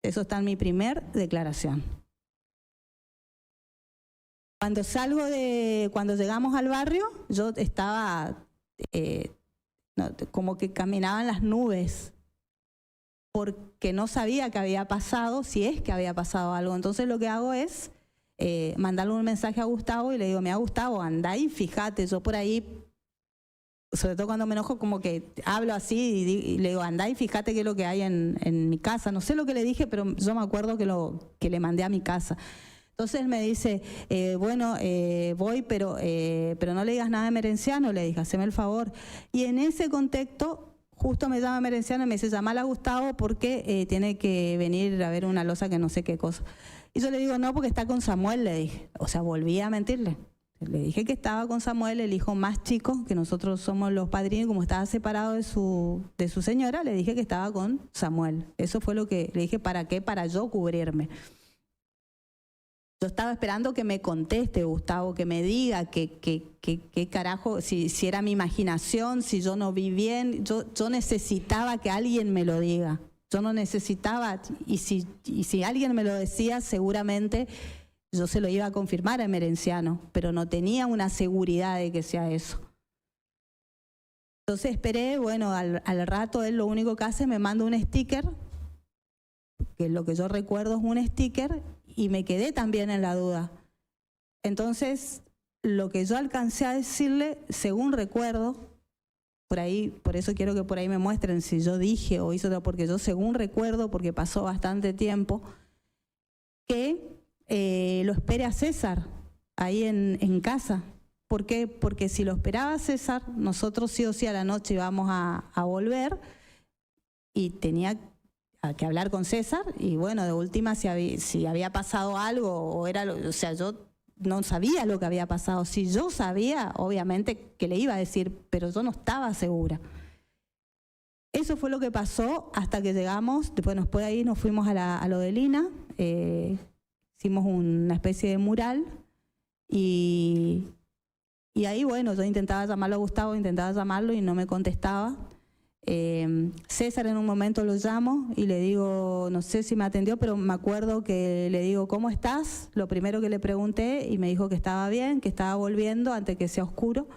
S1: Eso está en mi primer declaración. Cuando llegamos al barrio, yo estaba como que caminaban las nubes, porque no sabía qué había pasado, si es que había pasado algo. Entonces lo que hago es mandarle un mensaje a Gustavo y le digo, mira Gustavo, andá y fíjate, yo por ahí, sobre todo cuando me enojo, como que hablo así y le digo, andá y fíjate qué es lo que hay en mi casa. No sé lo que le dije, pero yo me acuerdo que le mandé a mi casa. Entonces él me dice, bueno, voy, pero no le digas nada de Emerenciano, le dije, haceme el favor. Y en ese contexto, justo me llama Emerenciano y me dice, llamala a Gustavo porque tiene que venir a ver una losa que no sé qué cosa. Y yo le digo, no, porque está con Samuel, le dije. O sea, volví a mentirle. Le dije que estaba con Samuel, el hijo más chico, que nosotros somos los padrinos, como estaba separado de su señora, le dije que estaba con Samuel. Eso fue lo que le dije, ¿para qué? Para yo cubrirme. Yo estaba esperando que me conteste Gustavo, que me diga qué carajo, si era mi imaginación, si yo no vi bien. Yo necesitaba que alguien me lo diga. Yo no necesitaba, y si alguien me lo decía, seguramente yo se lo iba a confirmar a Emerenciano, pero no tenía una seguridad de que sea eso. Entonces esperé, bueno, al rato él lo único que hace, me manda un sticker, que lo que yo recuerdo es un sticker, y me quedé también en la duda. Entonces, lo que yo alcancé a decirle, según recuerdo, por eso quiero que por ahí me muestren si yo dije o hice otra, porque yo según recuerdo, porque pasó bastante tiempo, que lo espere a César ahí en casa. ¿Por qué? Porque si lo esperaba César, nosotros sí o sí a la noche íbamos a volver y tenía que hablar con César, y bueno, de última si había pasado algo o sea, yo no sabía lo que había pasado. Si yo sabía, obviamente que le iba a decir, pero yo no estaba segura. Eso fue lo que pasó hasta que llegamos. Después de ahí nos fuimos a lo de Lina, hicimos una especie de mural, y ahí, bueno, yo intentaba llamarlo a Gustavo, y no me contestaba. César en un momento lo llamo y le digo, no sé si me atendió, pero me acuerdo que le digo, ¿cómo estás? Lo primero que le pregunté, y me dijo que estaba bien, que estaba volviendo antes que sea oscuro,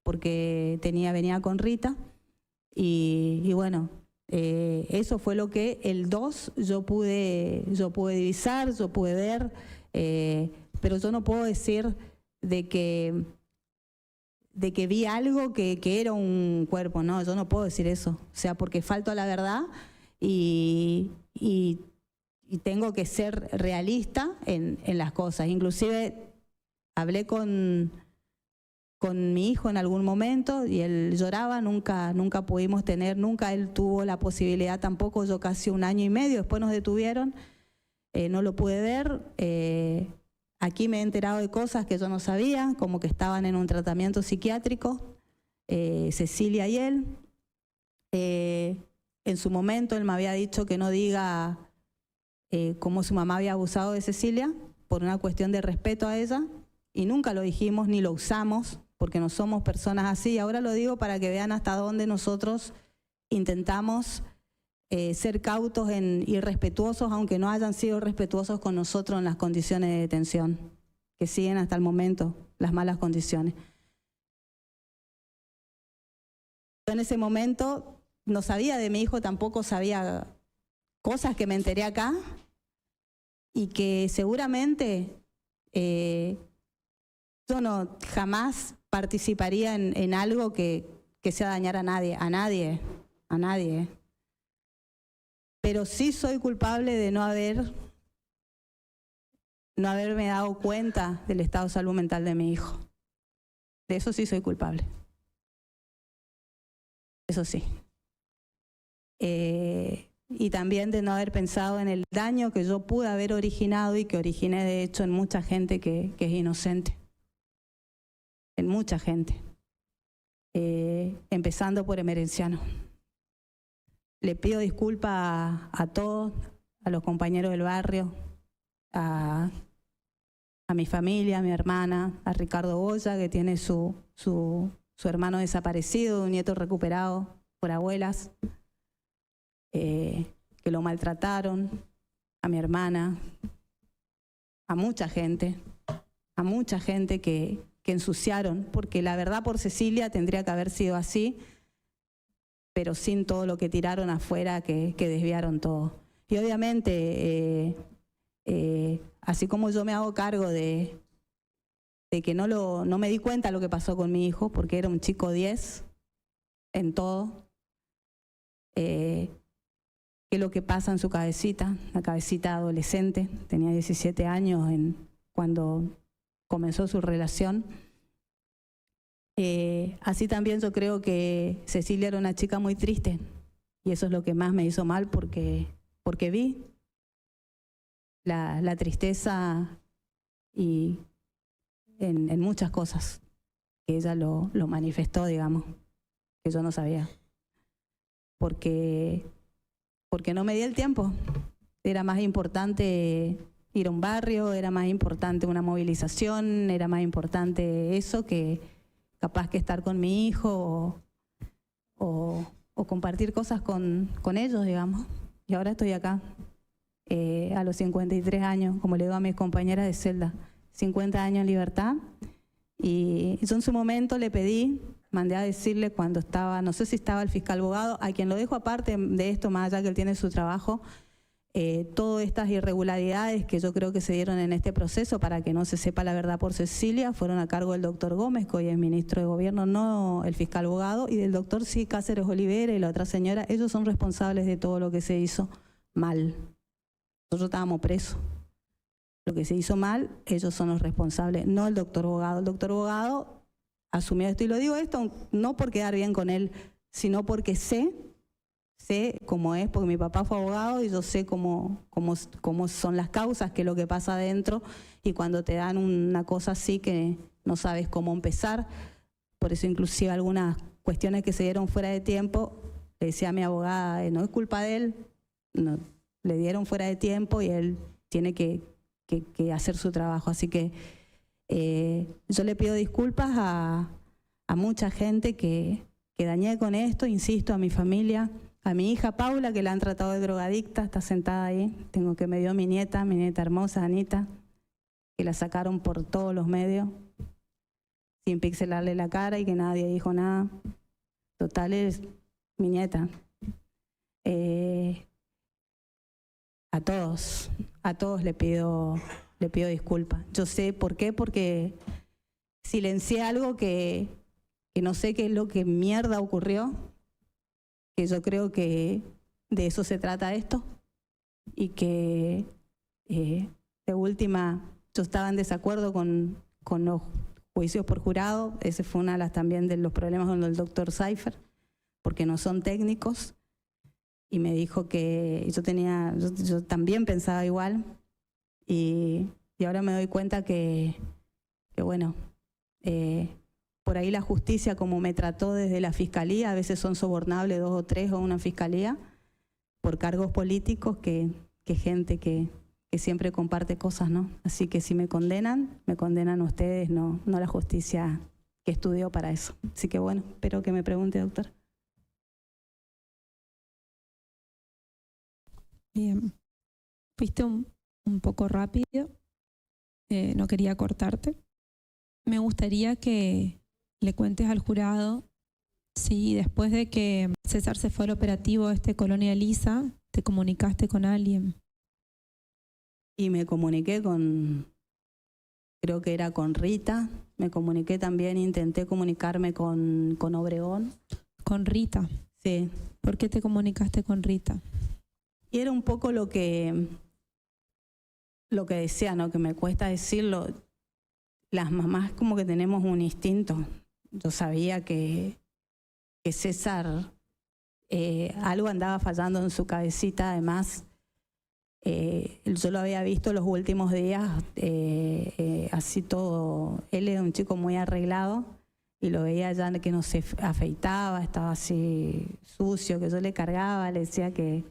S1: porque venía con Rita. Y bueno, eso fue lo que el 2 yo pude divisar, yo pude ver, pero yo no puedo decir de que vi algo que era un cuerpo, no, yo no puedo decir eso, o sea, porque falto a la verdad y tengo que ser realista en las cosas. Inclusive hablé con mi hijo en algún momento y él lloraba, nunca pudimos tener, nunca él tuvo la posibilidad tampoco, yo casi 1 año y medio, después nos detuvieron, no lo pude ver. Aquí me he enterado de cosas que yo no sabía, como que estaban en un tratamiento psiquiátrico, Cecilia y él. En su momento él me había dicho que no diga cómo su mamá había abusado de Cecilia, por una cuestión de respeto a ella, y nunca lo dijimos ni lo usamos, porque no somos personas así. Ahora lo digo para que vean hasta dónde nosotros intentamos ser cautos y respetuosos, aunque no hayan sido respetuosos con nosotros en las condiciones de detención, que siguen hasta el momento las malas condiciones. Yo en ese momento no sabía de mi hijo, tampoco sabía cosas que me enteré acá y que seguramente yo no jamás participaría en algo que sea dañar a nadie. Pero sí soy culpable de no haberme dado cuenta del estado de salud mental de mi hijo. De eso sí soy culpable. Eso sí. Y también de no haber pensado en el daño que yo pude haber originado y que originé de hecho en mucha gente que es inocente. En mucha gente. Empezando por Emerenciano. Le pido disculpas a todos, a los compañeros del barrio, a mi familia, a mi hermana, a Ricardo Goya, que tiene su hermano desaparecido, un nieto recuperado por abuelas, que lo maltrataron, a mi hermana, a mucha gente que ensuciaron, porque la verdad por Cecilia tendría que haber sido así, pero sin todo lo que tiraron afuera, que desviaron todo. Y obviamente, así como yo me hago cargo de que no me di cuenta de lo que pasó con mi hijo, porque era un chico 10 en todo, que lo que pasa en su cabecita, la cabecita adolescente, tenía 17 años cuando comenzó su relación. Así también yo creo que Cecilia era una chica muy triste y eso es lo que más me hizo mal porque vi la tristeza y en muchas cosas que ella lo manifestó, digamos, que yo no sabía. Porque no me di el tiempo. Era más importante ir a un barrio, era más importante una movilización, era más importante eso que capaz que estar con mi hijo o compartir cosas con ellos, digamos. Y ahora estoy acá, a los 53 años, como le digo a mis compañeras de celda, 50 años en libertad. Y yo en su momento le pedí, mandé a decirle cuando estaba, no sé si estaba el fiscal abogado, a quien lo dejo aparte de esto, más allá que él tiene su trabajo, todas estas irregularidades que yo creo que se dieron en este proceso para que no se sepa la verdad por Cecilia, fueron a cargo del doctor Gómez, que hoy es ministro de Gobierno, no el fiscal abogado, y del doctor sí Cáceres Olivera y la otra señora. Ellos son responsables de todo lo que se hizo mal. Nosotros estábamos presos. Lo que se hizo mal, ellos son los responsables, no el doctor abogado. El doctor abogado asumió esto, y lo digo esto no por quedar bien con él, sino porque sé cómo es, porque mi papá fue abogado y yo sé cómo son las causas, qué es lo que pasa adentro, y cuando te dan una cosa así que no sabes cómo empezar. Por eso inclusive algunas cuestiones que se dieron fuera de tiempo, le decía a mi abogada, no es culpa de él, no, le dieron fuera de tiempo y él tiene que hacer su trabajo. Así que yo le pido disculpas a mucha gente que dañé con esto, insisto, a mi familia, a mi hija Paula, que la han tratado de drogadicta, está sentada ahí, me dio mi nieta hermosa, Anita, que la sacaron por todos los medios, sin pixelarle la cara y que nadie dijo nada. Total, mi nieta. A todos le pido disculpas. Yo sé por qué, porque silencié algo que no sé qué es lo que mierda ocurrió, que yo creo que de eso se trata esto, y que de última yo estaba en desacuerdo con los juicios por jurado. Ese fue una de las también de los problemas con el doctor Seifer, porque no son técnicos, y me dijo que yo también pensaba igual, y ahora me doy cuenta que bueno, por ahí la justicia, como me trató desde la fiscalía, a veces son sobornables 2 o 3 o una fiscalía por cargos políticos, que gente que siempre comparte cosas, ¿no? Así que si me condenan ustedes, no la justicia que estudió para eso. Así que bueno, espero que me pregunte, doctor.
S2: Bien. Fuiste un poco rápido, no quería cortarte. Me gustaría que le cuentes al jurado si después de que César se fue al operativo Colonia Elisa, te comunicaste con alguien.
S1: Y me comuniqué creo que era con Rita, me comuniqué también, intenté comunicarme con Obregón.
S2: ¿Con Rita?
S1: Sí.
S2: ¿Por qué te comunicaste con Rita?
S1: Y era un poco lo que decía, ¿no? Que me cuesta decirlo. Las mamás como que tenemos un instinto. Yo sabía que César algo andaba fallando en su cabecita. Además, yo lo había visto los últimos días, así todo. Él era un chico muy arreglado y lo veía ya que no se afeitaba, estaba así sucio, que yo le cargaba, le decía que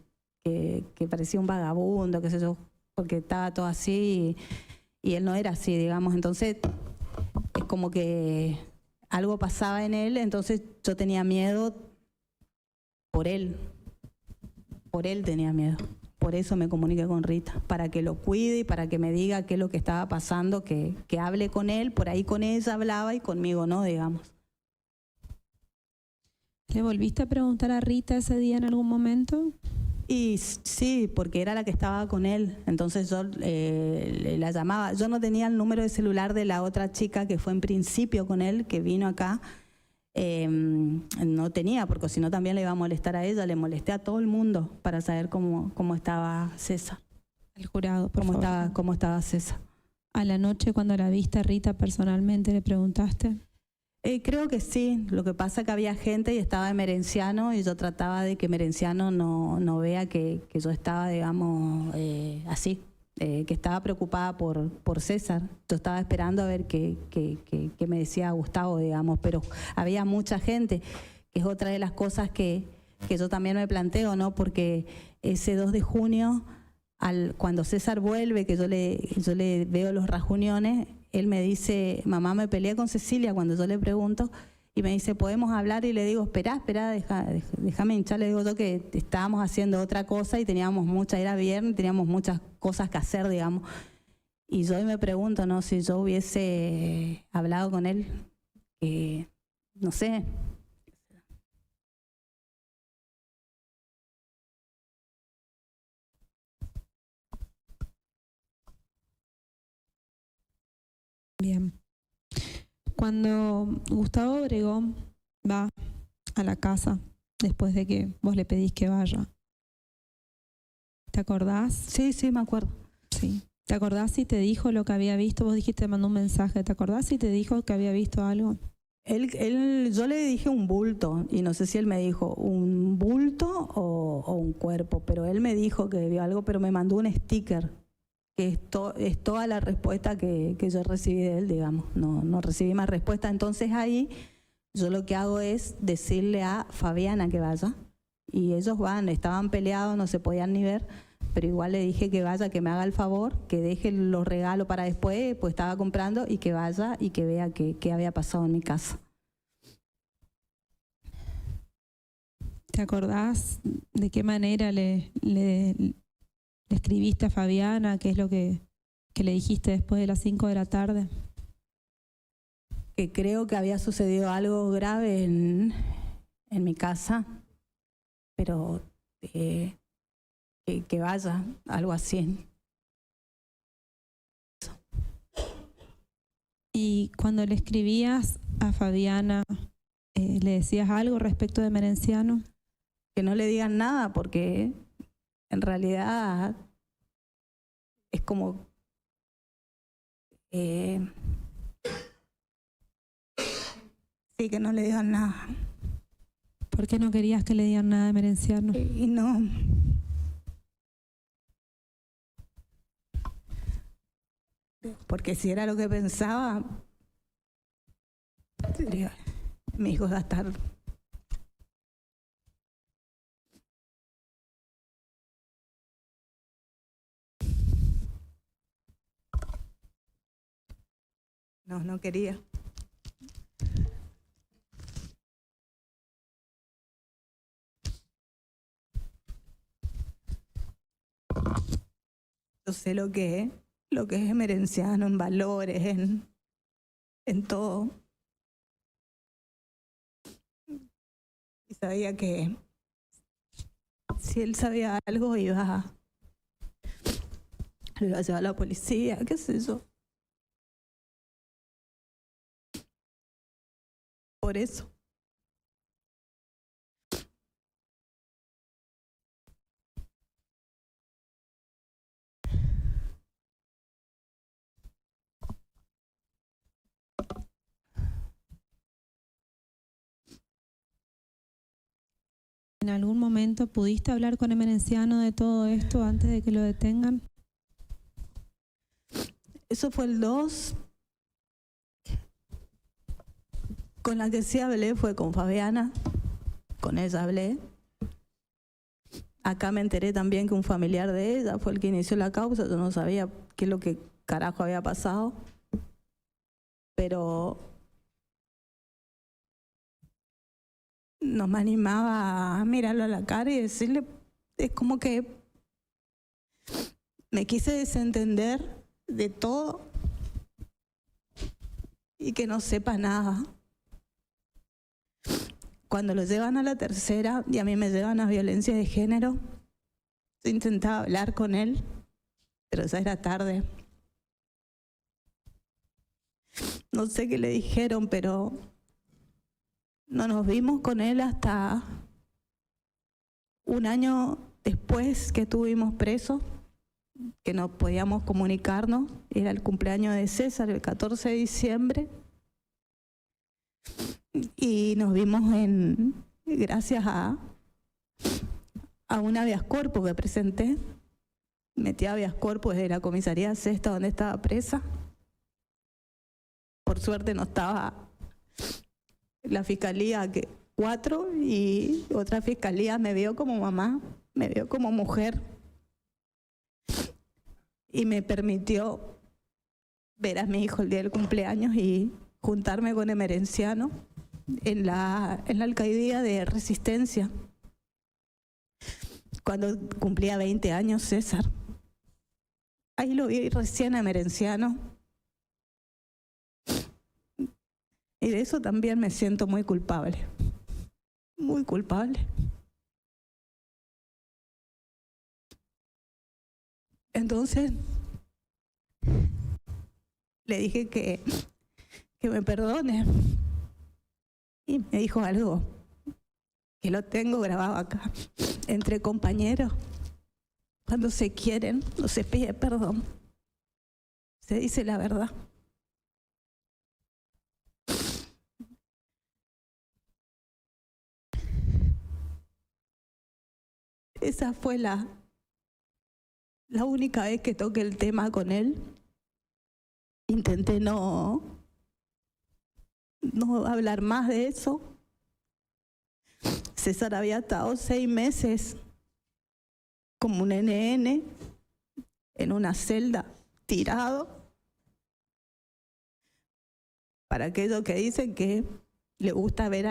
S1: parecía un vagabundo, qué sé yo, porque estaba todo así y él no era así, digamos. Entonces, es como que algo pasaba en él, entonces yo tenía miedo por él. Por él tenía miedo. Por eso me comuniqué con Rita, para que lo cuide y para que me diga qué es lo que estaba pasando, que hable con él. Por ahí con ella hablaba y conmigo no, digamos.
S2: ¿Le volviste a preguntar a Rita ese día en algún momento?
S1: Y sí, porque era la que estaba con él, entonces yo la llamaba. Yo no tenía el número de celular de la otra chica que fue en principio con él, que vino acá. No tenía, porque si no también le iba a molestar a ella. Le molesté a todo el mundo para saber cómo estaba César.
S2: El jurado, por favor.
S1: Cómo estaba César.
S2: ¿A la noche cuando la viste a Rita personalmente le preguntaste?
S1: Creo que sí. Lo que pasa es que había gente y estaba Merenciano, y yo trataba de que Merenciano no vea que yo estaba, digamos, así, que estaba preocupada por César. Yo estaba esperando a ver qué me decía Gustavo, digamos, pero había mucha gente, que es otra de las cosas que yo también me planteo, ¿no? Porque ese 2 de junio, cuando César vuelve, que yo le veo los rajuniones, él me dice, mamá, me peleé con Cecilia, cuando yo le pregunto, y me dice, ¿podemos hablar? Y le digo, espera, déjame hinchar. Le digo yo que estábamos haciendo otra cosa y era viernes, teníamos muchas cosas que hacer, digamos. Y yo me pregunto, ¿no? Si yo hubiese hablado con él, no sé.
S2: Bien. Cuando Gustavo Obregón va a la casa después de que vos le pedís que vaya, ¿te acordás?
S1: Sí, me acuerdo.
S2: Sí. ¿Te acordás si te dijo lo que había visto? Vos dijiste, mandó un mensaje. ¿Te acordás si te dijo que había visto algo?
S1: Yo le dije un bulto, y no sé si él me dijo un bulto o un cuerpo, pero él me dijo que vio algo, pero me mandó un sticker, que es toda la respuesta que yo recibí de él, digamos. No recibí más respuesta. Entonces ahí yo lo que hago es decirle a Fabiana que vaya, y ellos estaban peleados, no se podían ni ver, pero igual le dije que vaya, que me haga el favor, que deje los regalos para después, pues estaba comprando, y que vaya y que vea qué había pasado en mi casa.
S2: ¿Te acordás de qué manera le escribiste a Fabiana? ¿Qué es lo que le dijiste después de las 5 de la tarde?
S1: Que creo que había sucedido algo grave en mi casa, pero que vaya, algo así.
S2: Y cuando le escribías a Fabiana, ¿le decías algo respecto de Merenciano?
S1: Que no le digan nada, porque en realidad es como sí, que no le digan nada.
S2: ¿Por qué no querías que le digan nada de Merenciano?
S1: Y no. Porque si era lo que pensaba, mi hijo va a estar. No quería. Yo sé lo que es Merenciano en valores, en todo. Y sabía que si él sabía algo lo iba a llevar a la policía, qué sé yo. Por eso.
S2: ¿En algún momento pudiste hablar con el Merenciano de todo esto antes de que lo detengan?
S1: Eso fue el 2. Con la que sí hablé fue con Fabiana. Con ella hablé. Acá me enteré también que un familiar de ella fue el que inició la causa. Yo no sabía qué es lo que carajo había pasado. Pero no me animaba a mirarlo a la cara y decirle, es como que me quise desentender de todo y que no sepa nada. Cuando lo llevan a la tercera y a mí me llevan a violencia de género, yo intentaba hablar con él, pero ya era tarde. No sé qué le dijeron, pero no nos vimos con él hasta un año después que estuvimos presos, que no podíamos comunicarnos. Era el cumpleaños de César, el 14 de diciembre. Y nos vimos gracias a un habeas corpus que presenté. Metí habeas corpus desde la comisaría sexta donde estaba presa. Por suerte no estaba la fiscalía 4 y otra fiscalía me vio como mamá, me vio como mujer y me permitió ver a mi hijo el día del cumpleaños y juntarme con el Merenciano en la alcaldía de Resistencia, cuando cumplía 20 años César. Ahí lo vi recién a Merenciano. Y de eso también me siento muy culpable. Muy culpable. Entonces, le dije que me perdone. Y me dijo algo que lo tengo grabado acá. Entre compañeros, cuando se quieren, no se pide perdón. Se dice la verdad. Esa fue la única vez que toqué el tema con él. Intenté no hablar más de eso. César había estado 6 meses como un NN en una celda tirado. Para aquellos que dicen que le gusta ver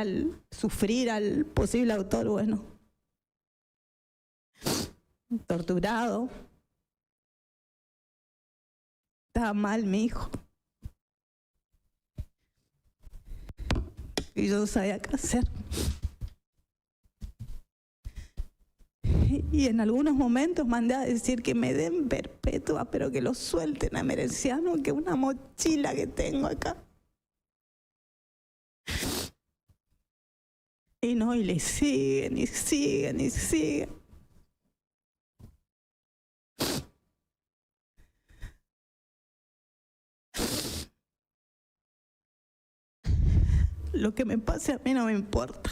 S1: sufrir al posible autor, bueno, torturado. Estaba mal mi hijo. Y yo no sabía qué hacer. Y en algunos momentos mandé a decir que me den perpetua, pero que lo suelten a Emerenciano, que una mochila que tengo acá. Y no, y le siguen, y siguen, y siguen. Lo que me pase a mí no me importa.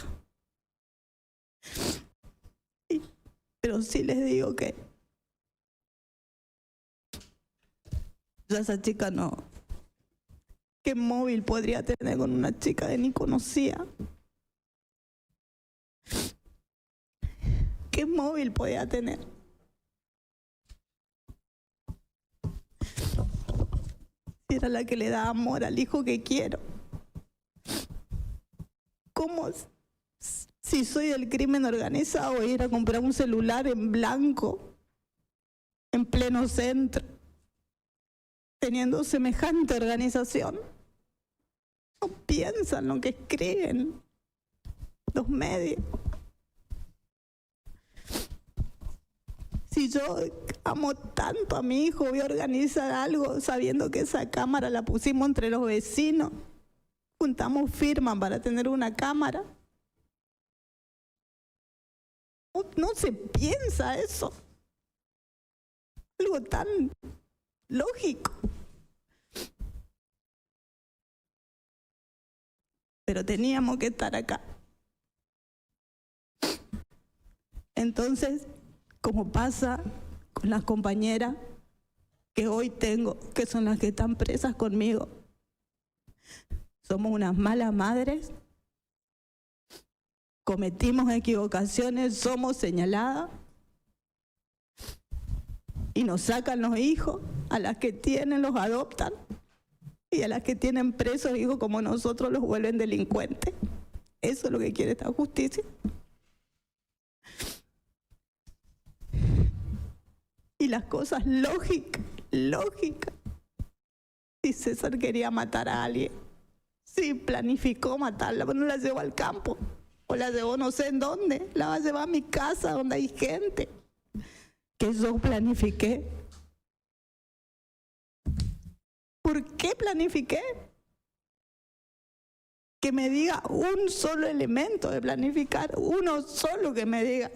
S1: Pero sí les digo que yo a esa chica no. ¿Qué móvil podría tener con una chica que ni conocía? ¿Qué móvil podía tener? Si era la que le da amor al hijo que quiero. ¿Cómo? Si soy del crimen organizado, ir a comprar un celular en blanco, en pleno centro, teniendo semejante organización. No piensan lo que escriben los medios. Si yo amo tanto a mi hijo, voy a organizar algo sabiendo que esa cámara la pusimos entre los vecinos. Juntamos firmas para tener una cámara. No se piensa eso. Algo tan lógico. Pero teníamos que estar acá. Entonces, como pasa con las compañeras que hoy tengo, que son las que están presas conmigo, somos unas malas madres, cometimos equivocaciones, somos señaladas y nos sacan los hijos, a las que tienen los adoptan y a las que tienen presos hijos como nosotros los vuelven delincuentes. Eso es lo que quiere esta justicia. Y las cosas lógicas. Si César quería matar a alguien, si planificó matarla, pero no la llevó al campo, o la llevó no sé en dónde, la va a llevar a mi casa donde hay gente, que yo planifiqué. ¿Por qué planifiqué? Que me diga un solo elemento de planificar, uno solo que me diga.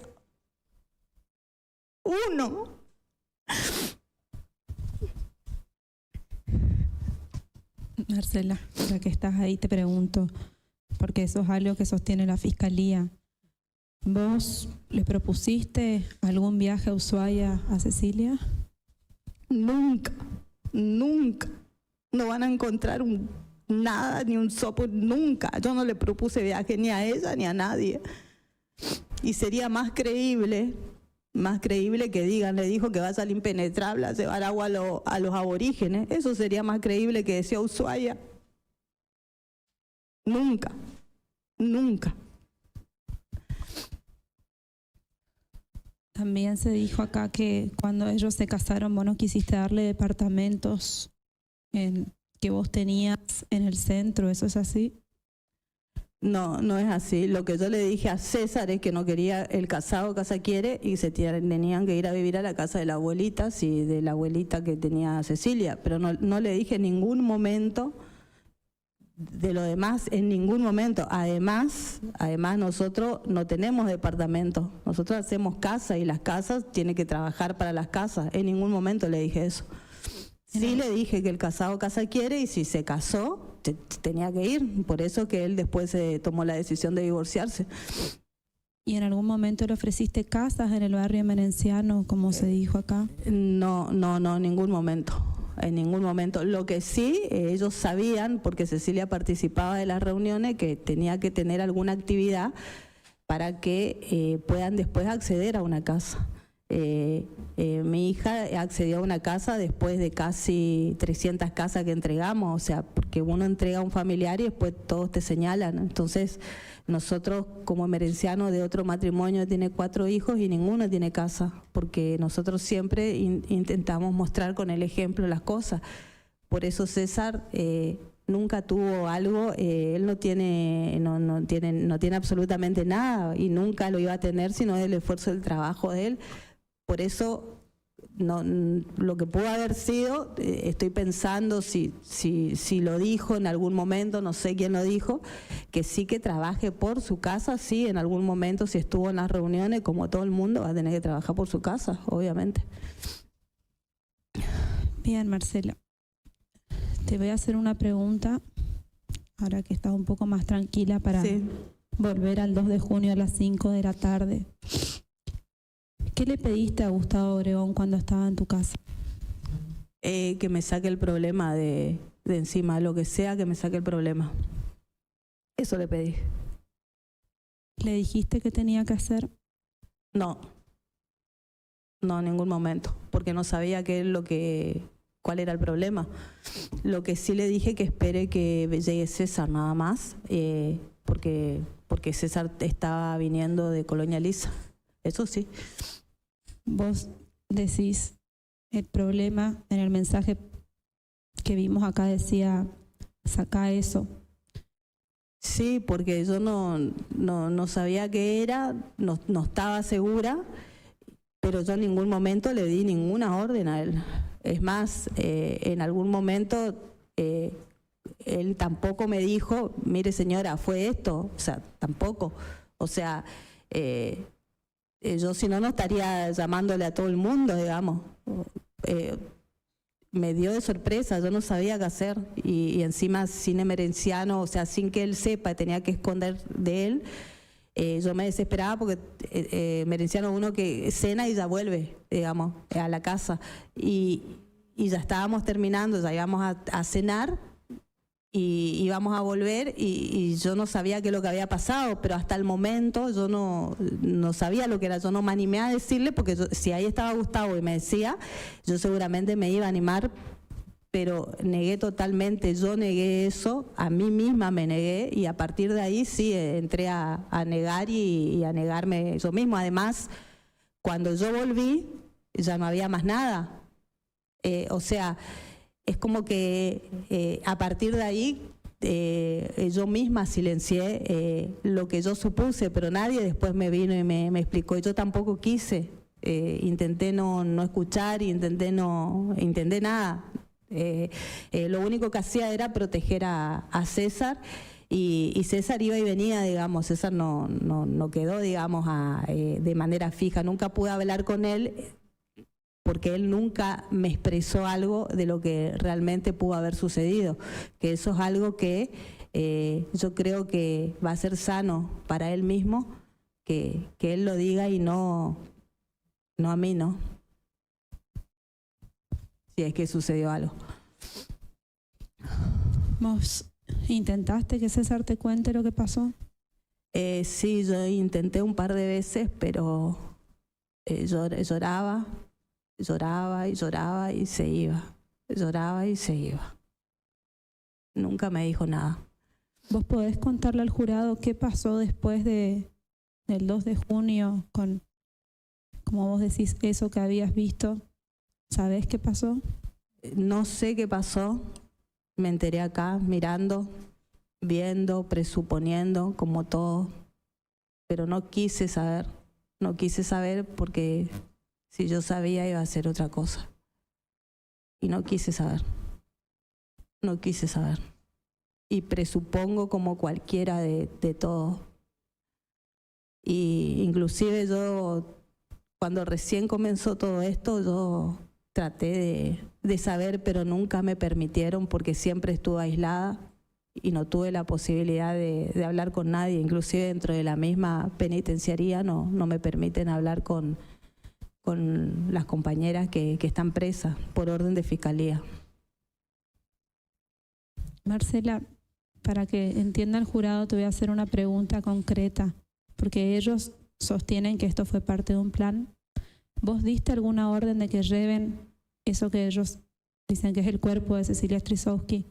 S1: Uno.
S2: Marcela, ya que estás ahí te pregunto, porque eso es algo que sostiene la Fiscalía. ¿Vos le propusiste algún viaje a Ushuaia a Cecilia?
S1: Nunca. No van a encontrar nada, ni un sopo, nunca. Yo no le propuse viaje ni a ella ni a nadie. Y sería más creíble que digan, le dijo que va a salir impenetrable a llevar agua a los aborígenes. Eso sería más creíble que decía Ushuaia. Nunca.
S2: También se dijo acá que cuando ellos se casaron vos no quisiste darle departamentos que vos tenías en el centro. ¿Eso es así?
S1: No, no es así. Lo que yo le dije a César es que no quería el casado casa quiere y se tenían que ir a vivir a la casa de la abuelita, sí, de la abuelita que tenía Cecilia, pero no le dije en ningún momento de lo demás, en ningún momento. Además nosotros no tenemos departamentos, nosotros hacemos casa y las casas tienen que trabajar para las casas. En ningún momento le dije eso. Sí le dije que el casado casa quiere y si se casó tenía que ir, por eso que él después tomó la decisión de divorciarse.
S2: ¿Y en algún momento le ofreciste casas en el barrio emerenciano, como se dijo acá?
S1: No, en ningún momento. Lo que sí, ellos sabían, porque Cecilia participaba de las reuniones, que tenía que tener alguna actividad para que puedan después acceder a una casa. Mi hija accedió a una casa después de casi 300 casas que entregamos, o sea, porque uno entrega a un familiar y después todos te señalan. Entonces, nosotros como emerencianos de otro matrimonio tiene 4 hijos y ninguno tiene casa, porque nosotros siempre intentamos mostrar con el ejemplo las cosas. Por eso César nunca tuvo algo, él no tiene absolutamente nada y nunca lo iba a tener sino del esfuerzo del trabajo de él. Por eso lo que pudo haber sido, estoy pensando si lo dijo en algún momento, no sé quién lo dijo, que sí que trabaje por su casa, sí, en algún momento si estuvo en las reuniones, como todo el mundo va a tener que trabajar por su casa, obviamente.
S2: Bien, Marcela. Te voy a hacer una pregunta, ahora que estás un poco más tranquila, para volver al 2 de junio a las 5 de la tarde. ¿Qué le pediste a Gustavo Obregón cuando estaba en tu casa?
S1: Que me saque el problema de encima, lo que sea, que me saque el problema. Eso le pedí.
S2: ¿Le dijiste qué tenía que hacer?
S1: No, en ningún momento, porque no sabía cuál era el problema. Lo que sí le dije que espere que llegue César nada más, porque César estaba viniendo de Colonia Lisa, eso sí.
S2: Vos decís, el problema en el mensaje que vimos acá decía, saca eso.
S1: Sí, porque yo no sabía qué era, no estaba segura, pero yo en ningún momento le di ninguna orden a él. Es más, en algún momento él tampoco me dijo, mire señora, fue esto, o sea, tampoco. O sea, yo si no estaría llamándole a todo el mundo, digamos. Me dio de sorpresa, yo no sabía qué hacer y encima sin Emerenciano, o sea, sin que él sepa, tenía que esconder de él. Yo me desesperaba porque Emerenciano uno que cena y ya vuelve, digamos, a la casa. Y ya estábamos terminando, ya íbamos a cenar y íbamos a volver y yo no sabía qué es lo que había pasado, pero hasta el momento yo no sabía lo que era, yo no me animé a decirle porque si ahí estaba Gustavo y me decía, yo seguramente me iba a animar, pero negué totalmente, yo negué eso, a mí misma me negué y a partir de ahí sí entré a negar y a negarme yo mismo. Además, cuando yo volví ya no había más nada, o sea, es como que a partir de ahí yo misma silencié lo que yo supuse, pero nadie después me vino y me explicó. Y yo tampoco quise, intenté no escuchar, intenté nada. Lo único que hacía era proteger a César y César iba y venía, digamos. César no quedó, digamos, de manera fija. Nunca pude hablar con él, porque él nunca me expresó algo de lo que realmente pudo haber sucedido, que eso es algo que yo creo que va a ser sano para él mismo, que él lo diga y no a mí, ¿no? Si es que sucedió algo.
S2: ¿Vos intentaste que César te cuente lo que pasó?
S1: Sí, yo intenté un par de veces, pero lloraba y se iba. Lloraba y se iba. Nunca me dijo nada.
S2: ¿Vos podés contarle al jurado qué pasó después del 2 de junio con, como vos decís, eso que habías visto? ¿Sabés qué pasó?
S1: No sé qué pasó. Me enteré acá, mirando, viendo, presuponiendo, como todo. Pero no quise saber. No quise saber porque si yo sabía iba a ser otra cosa. Y no quise saber. No quise saber. Y presupongo como cualquiera de todo. Y inclusive yo, cuando recién comenzó todo esto, yo traté de saber, pero nunca me permitieron porque siempre estuve aislada y no tuve la posibilidad de hablar con nadie. Inclusive dentro de la misma penitenciaría no me permiten hablar con las compañeras que están presas por orden de fiscalía.
S2: Marcela, para que entienda el jurado te voy a hacer una pregunta concreta, porque ellos sostienen que esto fue parte de un plan. ¿Vos diste alguna orden de que lleven eso que ellos dicen que es el cuerpo de Cecilia Strisowski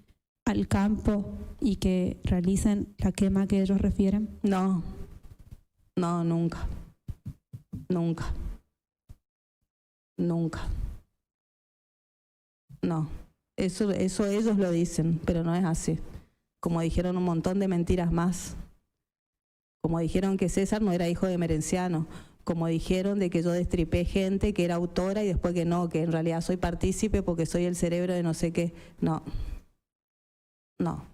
S2: al campo y que realicen la quema que ellos refieren?
S1: No, nunca. No. Eso ellos lo dicen, pero no es así. Como dijeron un montón de mentiras más. Como dijeron que César no era hijo de Merenciano. Como dijeron de que yo destripé gente que era autora y después que no, que en realidad soy partícipe porque soy el cerebro de no sé qué. No. No.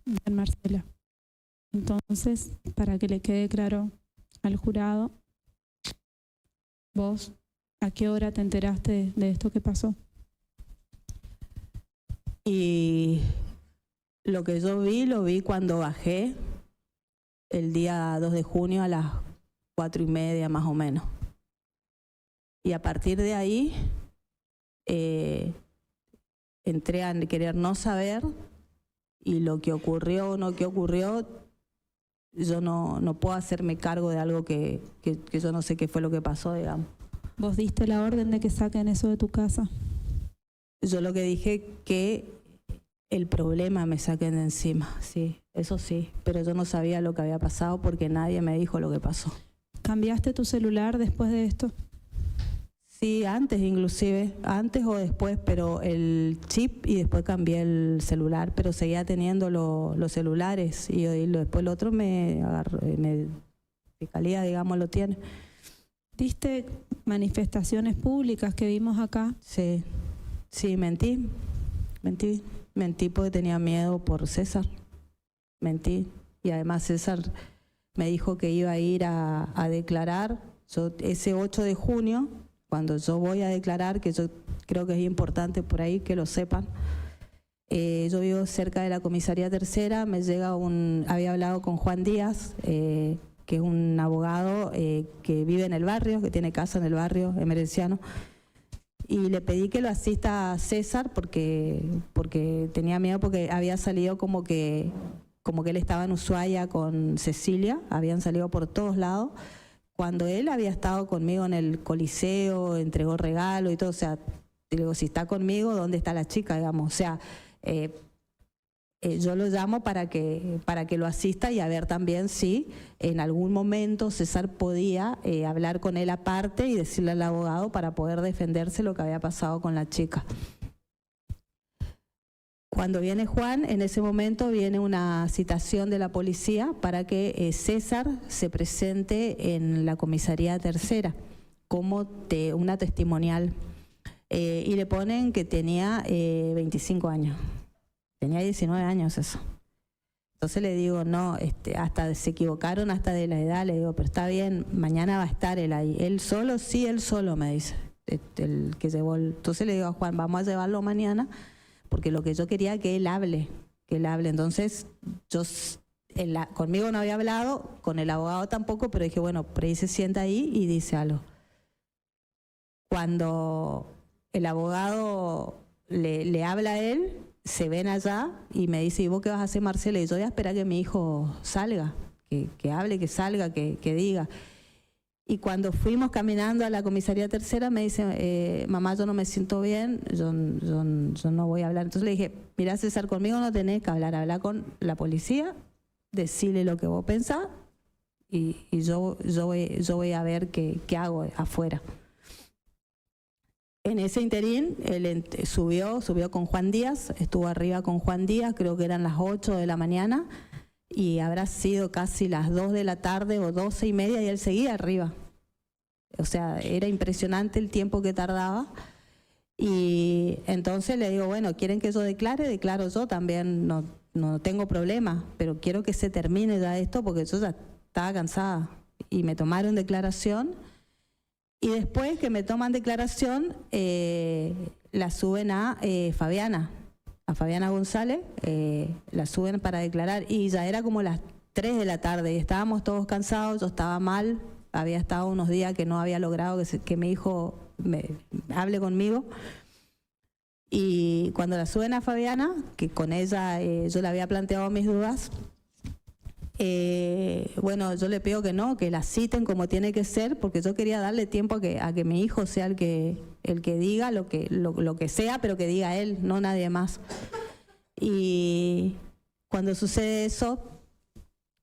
S2: Bien, Marcela. Entonces, para que le quede claro al jurado, vos, ¿a qué hora te enteraste de esto que pasó?
S1: Y lo que yo vi, lo vi cuando bajé el día 2 de junio a las 4:30 más o menos. Y a partir de ahí entré a querer no saber, y lo que ocurrió o no que ocurrió, yo no puedo hacerme cargo de algo que yo no sé qué fue lo que pasó, digamos.
S2: ¿Vos diste la orden de que saquen eso de tu casa?
S1: Yo lo que dije que el problema me saquen de encima, sí, eso sí, pero yo no sabía lo que había pasado porque nadie me dijo lo que pasó.
S2: ¿Cambiaste tu celular después de esto?
S1: Sí, antes inclusive, antes o después, pero el chip, y después cambié el celular, pero seguía teniendo los celulares y después el otro me agarró, Fiscalía, digamos, lo tiene.
S2: ¿Diste manifestaciones públicas que vimos acá?
S1: Sí, sí, mentí porque tenía miedo por César, mentí, y además César me dijo que iba a ir a declarar. Yo, ese 8 de junio, cuando yo voy a declarar, que yo creo que es importante por ahí que lo sepan, yo vivo cerca de la comisaría tercera, me llega había hablado con Juan Díaz, que es un abogado que vive en el barrio, que tiene casa en el barrio Merenciano, y le pedí que lo asista a César porque tenía miedo, porque había salido como que él estaba en Ushuaia con Cecilia, habían salido por todos lados, cuando él había estado conmigo en el Coliseo, entregó regalo y todo. O sea, digo, si está conmigo, ¿dónde está la chica, digamos? O sea, yo lo llamo para que lo asista, y a ver también si en algún momento César podía hablar con él aparte y decirle al abogado para poder defenderse lo que había pasado con la chica. Cuando viene Juan, en ese momento viene una citación de la policía para que César se presente en la comisaría tercera como una testimonial, y le ponen que tenía 25 años. Tenía 19 años eso. Entonces le digo, no, hasta se equivocaron hasta de la edad, le digo, pero está bien, mañana va a estar él ahí. ¿Él solo? Sí, él solo, me dice, el que llevó. Entonces le digo a Juan, vamos a llevarlo mañana, porque lo que yo quería que él hable. Entonces, conmigo no había hablado, con el abogado tampoco, pero dije, bueno, por ahí se sienta ahí y dice algo. Cuando el abogado le habla a él, se ven allá y me dice, ¿y vos qué vas a hacer, Marcela? Y yo voy a esperar que mi hijo salga, que hable, que salga, que diga. Y cuando fuimos caminando a la comisaría tercera, me dice, mamá, yo no me siento bien, yo no voy a hablar. Entonces le dije, mirá, César, conmigo no tenés que hablar, habla con la policía, decile lo que vos pensás, y yo voy a ver qué hago afuera. En ese interín, él subió con Juan Díaz, estuvo arriba con Juan Díaz, creo que eran las 8 de la mañana, y habrá sido casi las 2 de la tarde o 12:30, y él seguía arriba. O sea, era impresionante el tiempo que tardaba. Y entonces le digo, bueno, ¿quieren que yo declare? Declaro yo también, no tengo problema, pero quiero que se termine ya esto porque yo ya estaba cansada. Y me tomaron declaración, y después que me toman declaración, la suben a Fabiana González, la suben para declarar, y ya era como las 3 de la tarde y estábamos todos cansados, yo estaba mal, había estado unos días que no había logrado que mi hijo hable conmigo. Y cuando la suben a Fabiana, que con ella yo le había planteado mis dudas, bueno, yo le pido que la citen como tiene que ser, porque yo quería darle tiempo a que mi hijo sea el que diga lo que sea, pero que diga él, no nadie más. Y cuando sucede eso,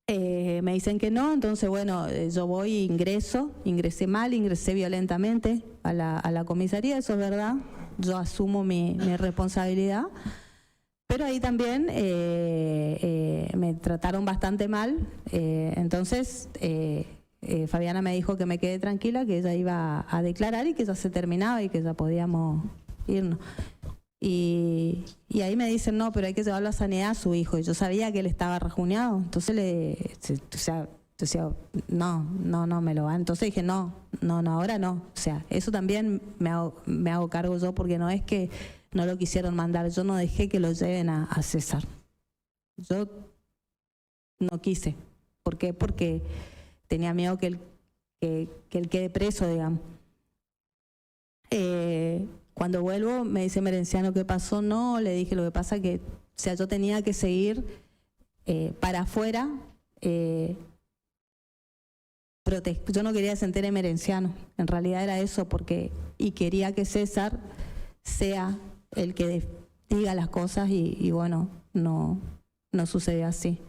S1: Me dicen que no, entonces bueno, yo voy e ingresé mal, ingresé violentamente a la comisaría, eso es verdad, yo asumo mi responsabilidad, pero ahí también me trataron bastante mal, entonces Fabiana me dijo que me quede tranquila, que ella iba a declarar y que ya se terminaba y que ya podíamos irnos. Y ahí me dicen, no, pero hay que llevarlo a sanidad a su hijo. Y yo sabía que él estaba rajuñado. Entonces no me lo va. Entonces dije, no, ahora no. O sea, eso también me hago cargo yo, porque no es que no lo quisieron mandar. Yo no dejé que lo lleven a César. Yo no quise. ¿Por qué? Porque tenía miedo que él quede preso, digamos. Cuando vuelvo me dice Merenciano, ¿qué pasó? No, le dije, lo que pasa que, o sea, yo tenía que seguir para afuera, yo no quería que se entere Merenciano, en realidad era eso, y quería que César sea el que diga las cosas y bueno, no sucedió así.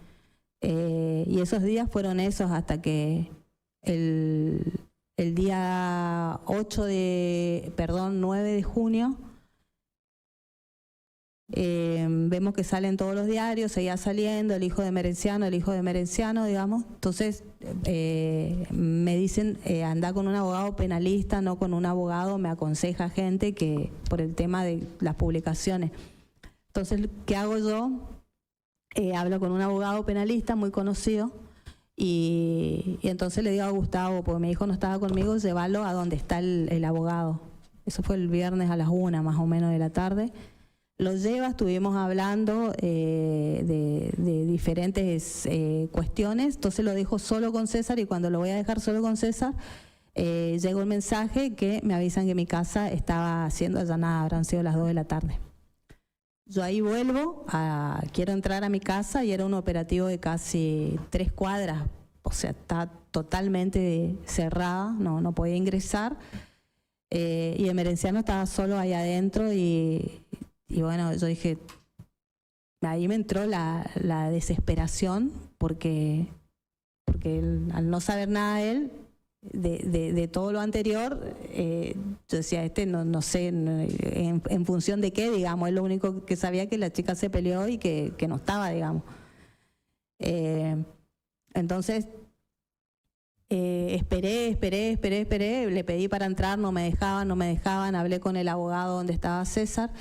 S1: Y esos días fueron esos hasta que el día 9 de junio, vemos que salen todos los diarios, seguía saliendo el hijo de Merenciano, digamos. Entonces me dicen, anda con un abogado penalista, no con un abogado, me aconseja gente que por el tema de las publicaciones. Entonces, ¿qué hago yo? Hablo con un abogado penalista muy conocido. Y entonces le digo a Gustavo, porque mi hijo no estaba conmigo, llevarlo a donde está el abogado. Eso fue el viernes a las 1 más o menos de la tarde. Lo lleva, estuvimos hablando de diferentes cuestiones, entonces lo dejo solo con César, y cuando lo voy a dejar solo con César, llegó el mensaje que me avisan que mi casa estaba siendo allanada, habrán sido las 2 de la tarde. Yo ahí quiero entrar a mi casa y era un operativo de casi 3 cuadras, o sea, está totalmente cerrada, no podía ingresar, y el Merenciano estaba solo ahí adentro y bueno, yo dije, ahí me entró la desesperación porque al no saber nada de él, de todo lo anterior, yo decía, no sé en función de qué, digamos, es lo único que sabía, que la chica se peleó y que no estaba, digamos. Entonces esperé, le pedí para entrar, no me dejaban, hablé con el abogado donde estaba César,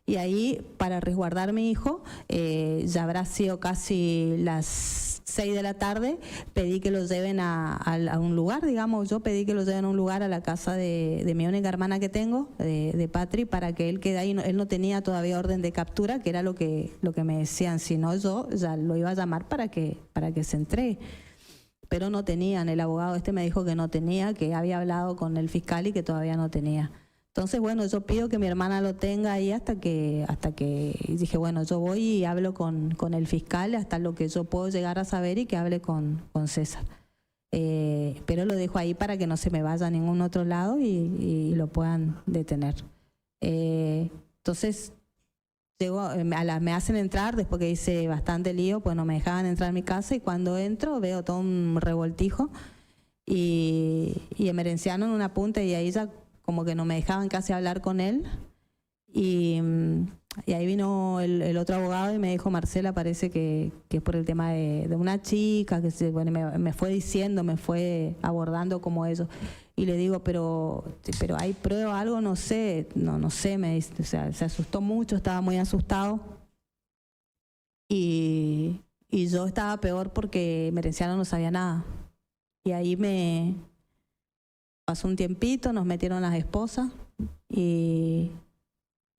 S1: y ahí, para resguardar a mi hijo, ya habrá sido casi las 6 de la tarde, pedí que lo lleven a un lugar, digamos, yo pedí que lo lleven a un lugar, a la casa de mi única hermana que tengo, de Patri, para que él quede ahí. Él no tenía todavía orden de captura, que era lo que me decían, si no yo ya lo iba a llamar para que se entregue. Pero no tenían, el abogado me dijo que no tenía, que había hablado con el fiscal y que todavía no tenía. Entonces, bueno, yo pido que mi hermana lo tenga ahí hasta que dije, bueno, yo voy y hablo con el fiscal hasta lo que yo puedo llegar a saber, y que hable con César. Pero lo dejo ahí para que no se me vaya a ningún otro lado y lo puedan detener. Entonces, me hacen entrar después que hice bastante lío, pues no me dejaban entrar a mi casa, y cuando entro veo todo un revoltijo y el Merenciano en una punta, y ahí ya como que no me dejaban casi hablar con él, y ahí vino el otro abogado y me dijo, Marcela, parece que es por el tema de una chica, que me fue diciendo, me fue abordando como eso, y le digo, pero hay prueba, algo, no sé, me dice, o sea, se asustó mucho, estaba muy asustado, y yo estaba peor porque Merenciano no sabía nada, y ahí me pasó un tiempito, nos metieron las esposas y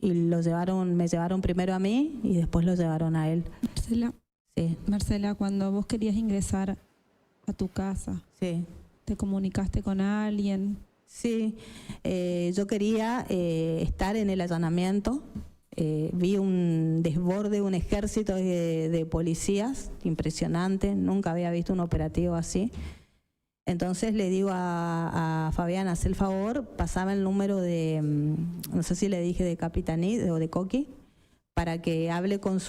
S1: me llevaron primero a mí y después lo llevaron a él.
S2: Marcela,
S1: sí.
S2: Marcela, cuando vos querías ingresar a tu casa,
S1: sí.
S2: ¿te comunicaste con alguien?
S1: Sí, yo quería estar en el allanamiento, vi un desborde, un ejército de policías impresionante, nunca había visto un operativo así. Entonces le digo a Fabiana, haz el favor, pasame el número de, no sé si le dije de Capitaní o de Coqui, para que hable con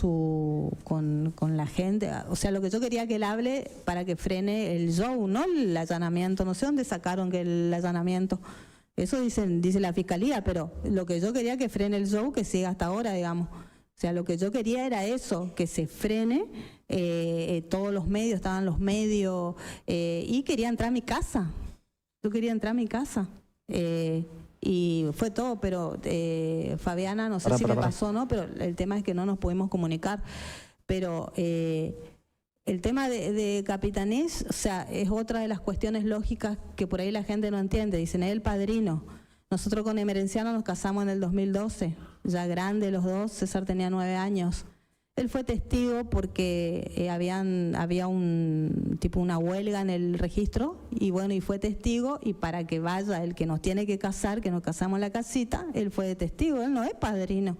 S1: la gente. O sea, lo que yo quería que él hable para que frene el show, no el allanamiento. No sé dónde sacaron que el allanamiento. Eso dice la fiscalía, pero lo que yo quería que frene el show, que siga hasta ahora, digamos. O sea, lo que yo quería era eso, que se frene. Todos los medios, estaban los medios, y quería entrar a mi casa. Yo quería entrar a mi casa. Y fue todo, pero Fabiana, no sé si le pasó o no, pero el tema es que no nos pudimos comunicar. Pero el tema de Capitanís, o sea, es otra de las cuestiones lógicas que por ahí la gente no entiende. Dicen, es el padrino. Nosotros con Emerenciano nos casamos en el 2012, ya grande los dos, César tenía 9 años. Él fue testigo porque había una huelga en el registro y bueno, y fue testigo, y para que vaya el que nos tiene que casar, que nos casamos en la casita, él fue de testigo, él no es padrino.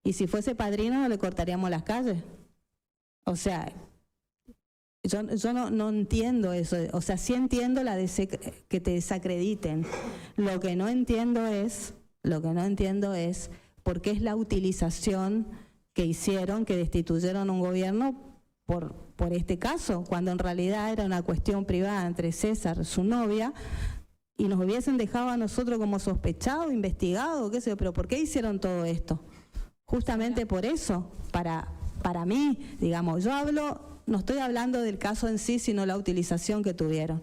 S1: Y si fuese padrino no le cortaríamos las calles. O sea, yo no entiendo eso. O sea, sí entiendo que te desacrediten. Lo que no entiendo es por qué es la utilización que hicieron, que destituyeron a un gobierno por este caso, cuando en realidad era una cuestión privada entre César, su novia, y nos hubiesen dejado a nosotros como sospechados, investigados, qué sé yo, pero ¿por qué hicieron todo esto? Justamente por eso, para mí, digamos, no estoy hablando del caso en sí, sino la utilización que tuvieron.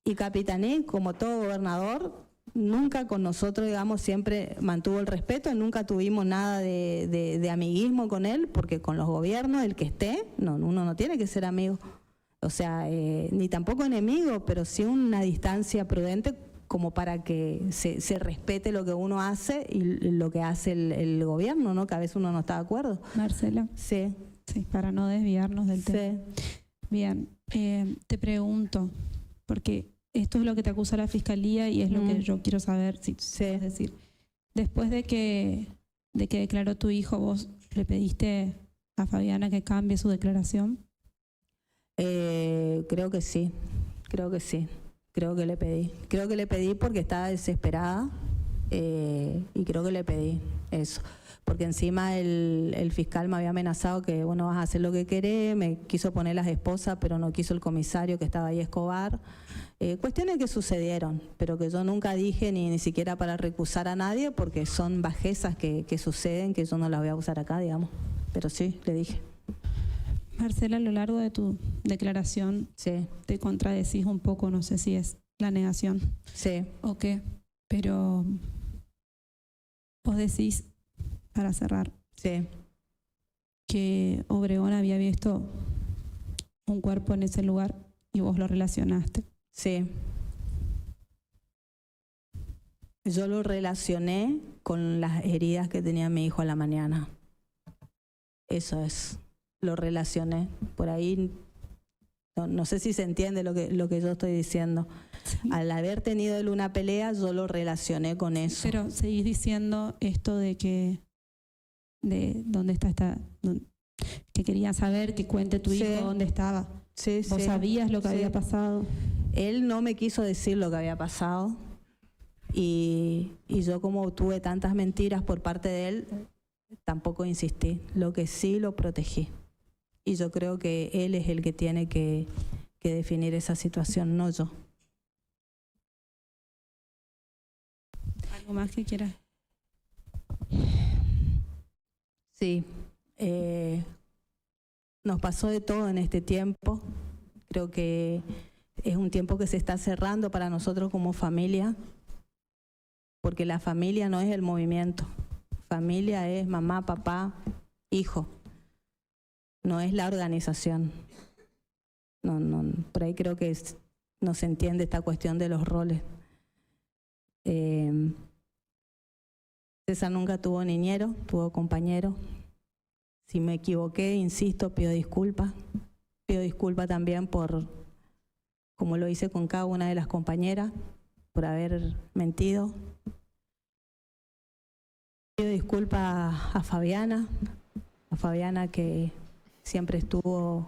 S1: Y Capitaní, como todo gobernador, nunca con nosotros, digamos, siempre mantuvo el respeto, nunca tuvimos nada de amiguismo con él, porque con los gobiernos, el que esté, uno no tiene que ser amigo. O sea, ni tampoco enemigo, pero sí una distancia prudente como para que se respete lo que uno hace y lo que hace el gobierno, ¿no? Que a veces uno no está de acuerdo.
S2: Marcela.
S1: Sí.
S2: Sí, para no desviarnos del tema. Bien, te pregunto, porque esto es lo que te acusa la fiscalía y es lo que yo quiero saber, es decir, después de que declaró tu hijo, ¿vos le pediste a Fabiana que cambie su declaración?
S1: Creo que sí, creo que le pedí porque estaba desesperada, y creo que le pedí eso. Porque encima el fiscal me había amenazado que bueno, vas a hacer lo que querés, me quiso poner las esposas, pero no quiso el comisario que estaba ahí, Escobar. Cuestiones que sucedieron, pero que yo nunca dije ni siquiera para recusar a nadie, porque son bajezas que suceden, que yo no las voy a usar acá, digamos. Pero sí, le dije.
S2: Marcela, a lo largo de tu declaración te contradecís un poco, no sé si es la negación o qué, pero vos decís, para cerrar, que Obregón había visto un cuerpo en ese lugar y vos lo relacionaste.
S1: Sí. Yo lo relacioné con las heridas que tenía mi hijo a la mañana. Eso es, lo relacioné. Por ahí, no sé si se entiende lo que yo estoy diciendo. Sí. Al haber tenido él una pelea, yo lo relacioné con eso.
S2: Pero seguís diciendo esto de dónde está que quería saber, que cuente tu hijo dónde estaba.
S1: Sí,
S2: ¿Vos sabías lo que había pasado?
S1: Él no me quiso decir lo que había pasado, y yo, como tuve tantas mentiras por parte de él, tampoco insistí. Lo que sí, lo protegí. Y yo creo que él es el que tiene que definir esa situación, no yo.
S2: ¿Algo más que quieras?
S1: Sí. Nos pasó de todo en este tiempo. Creo que es un tiempo que se está cerrando para nosotros como familia, porque la familia no es el movimiento. Familia es mamá, papá, hijo. No es la organización. No, por ahí creo que no se entiende esta cuestión de los roles. César nunca tuvo niñero, tuvo compañero. Si me equivoqué, insisto, pido disculpas. Pido disculpas también como lo hice con cada una de las compañeras, por haber mentido. Pido disculpas a Fabiana que siempre estuvo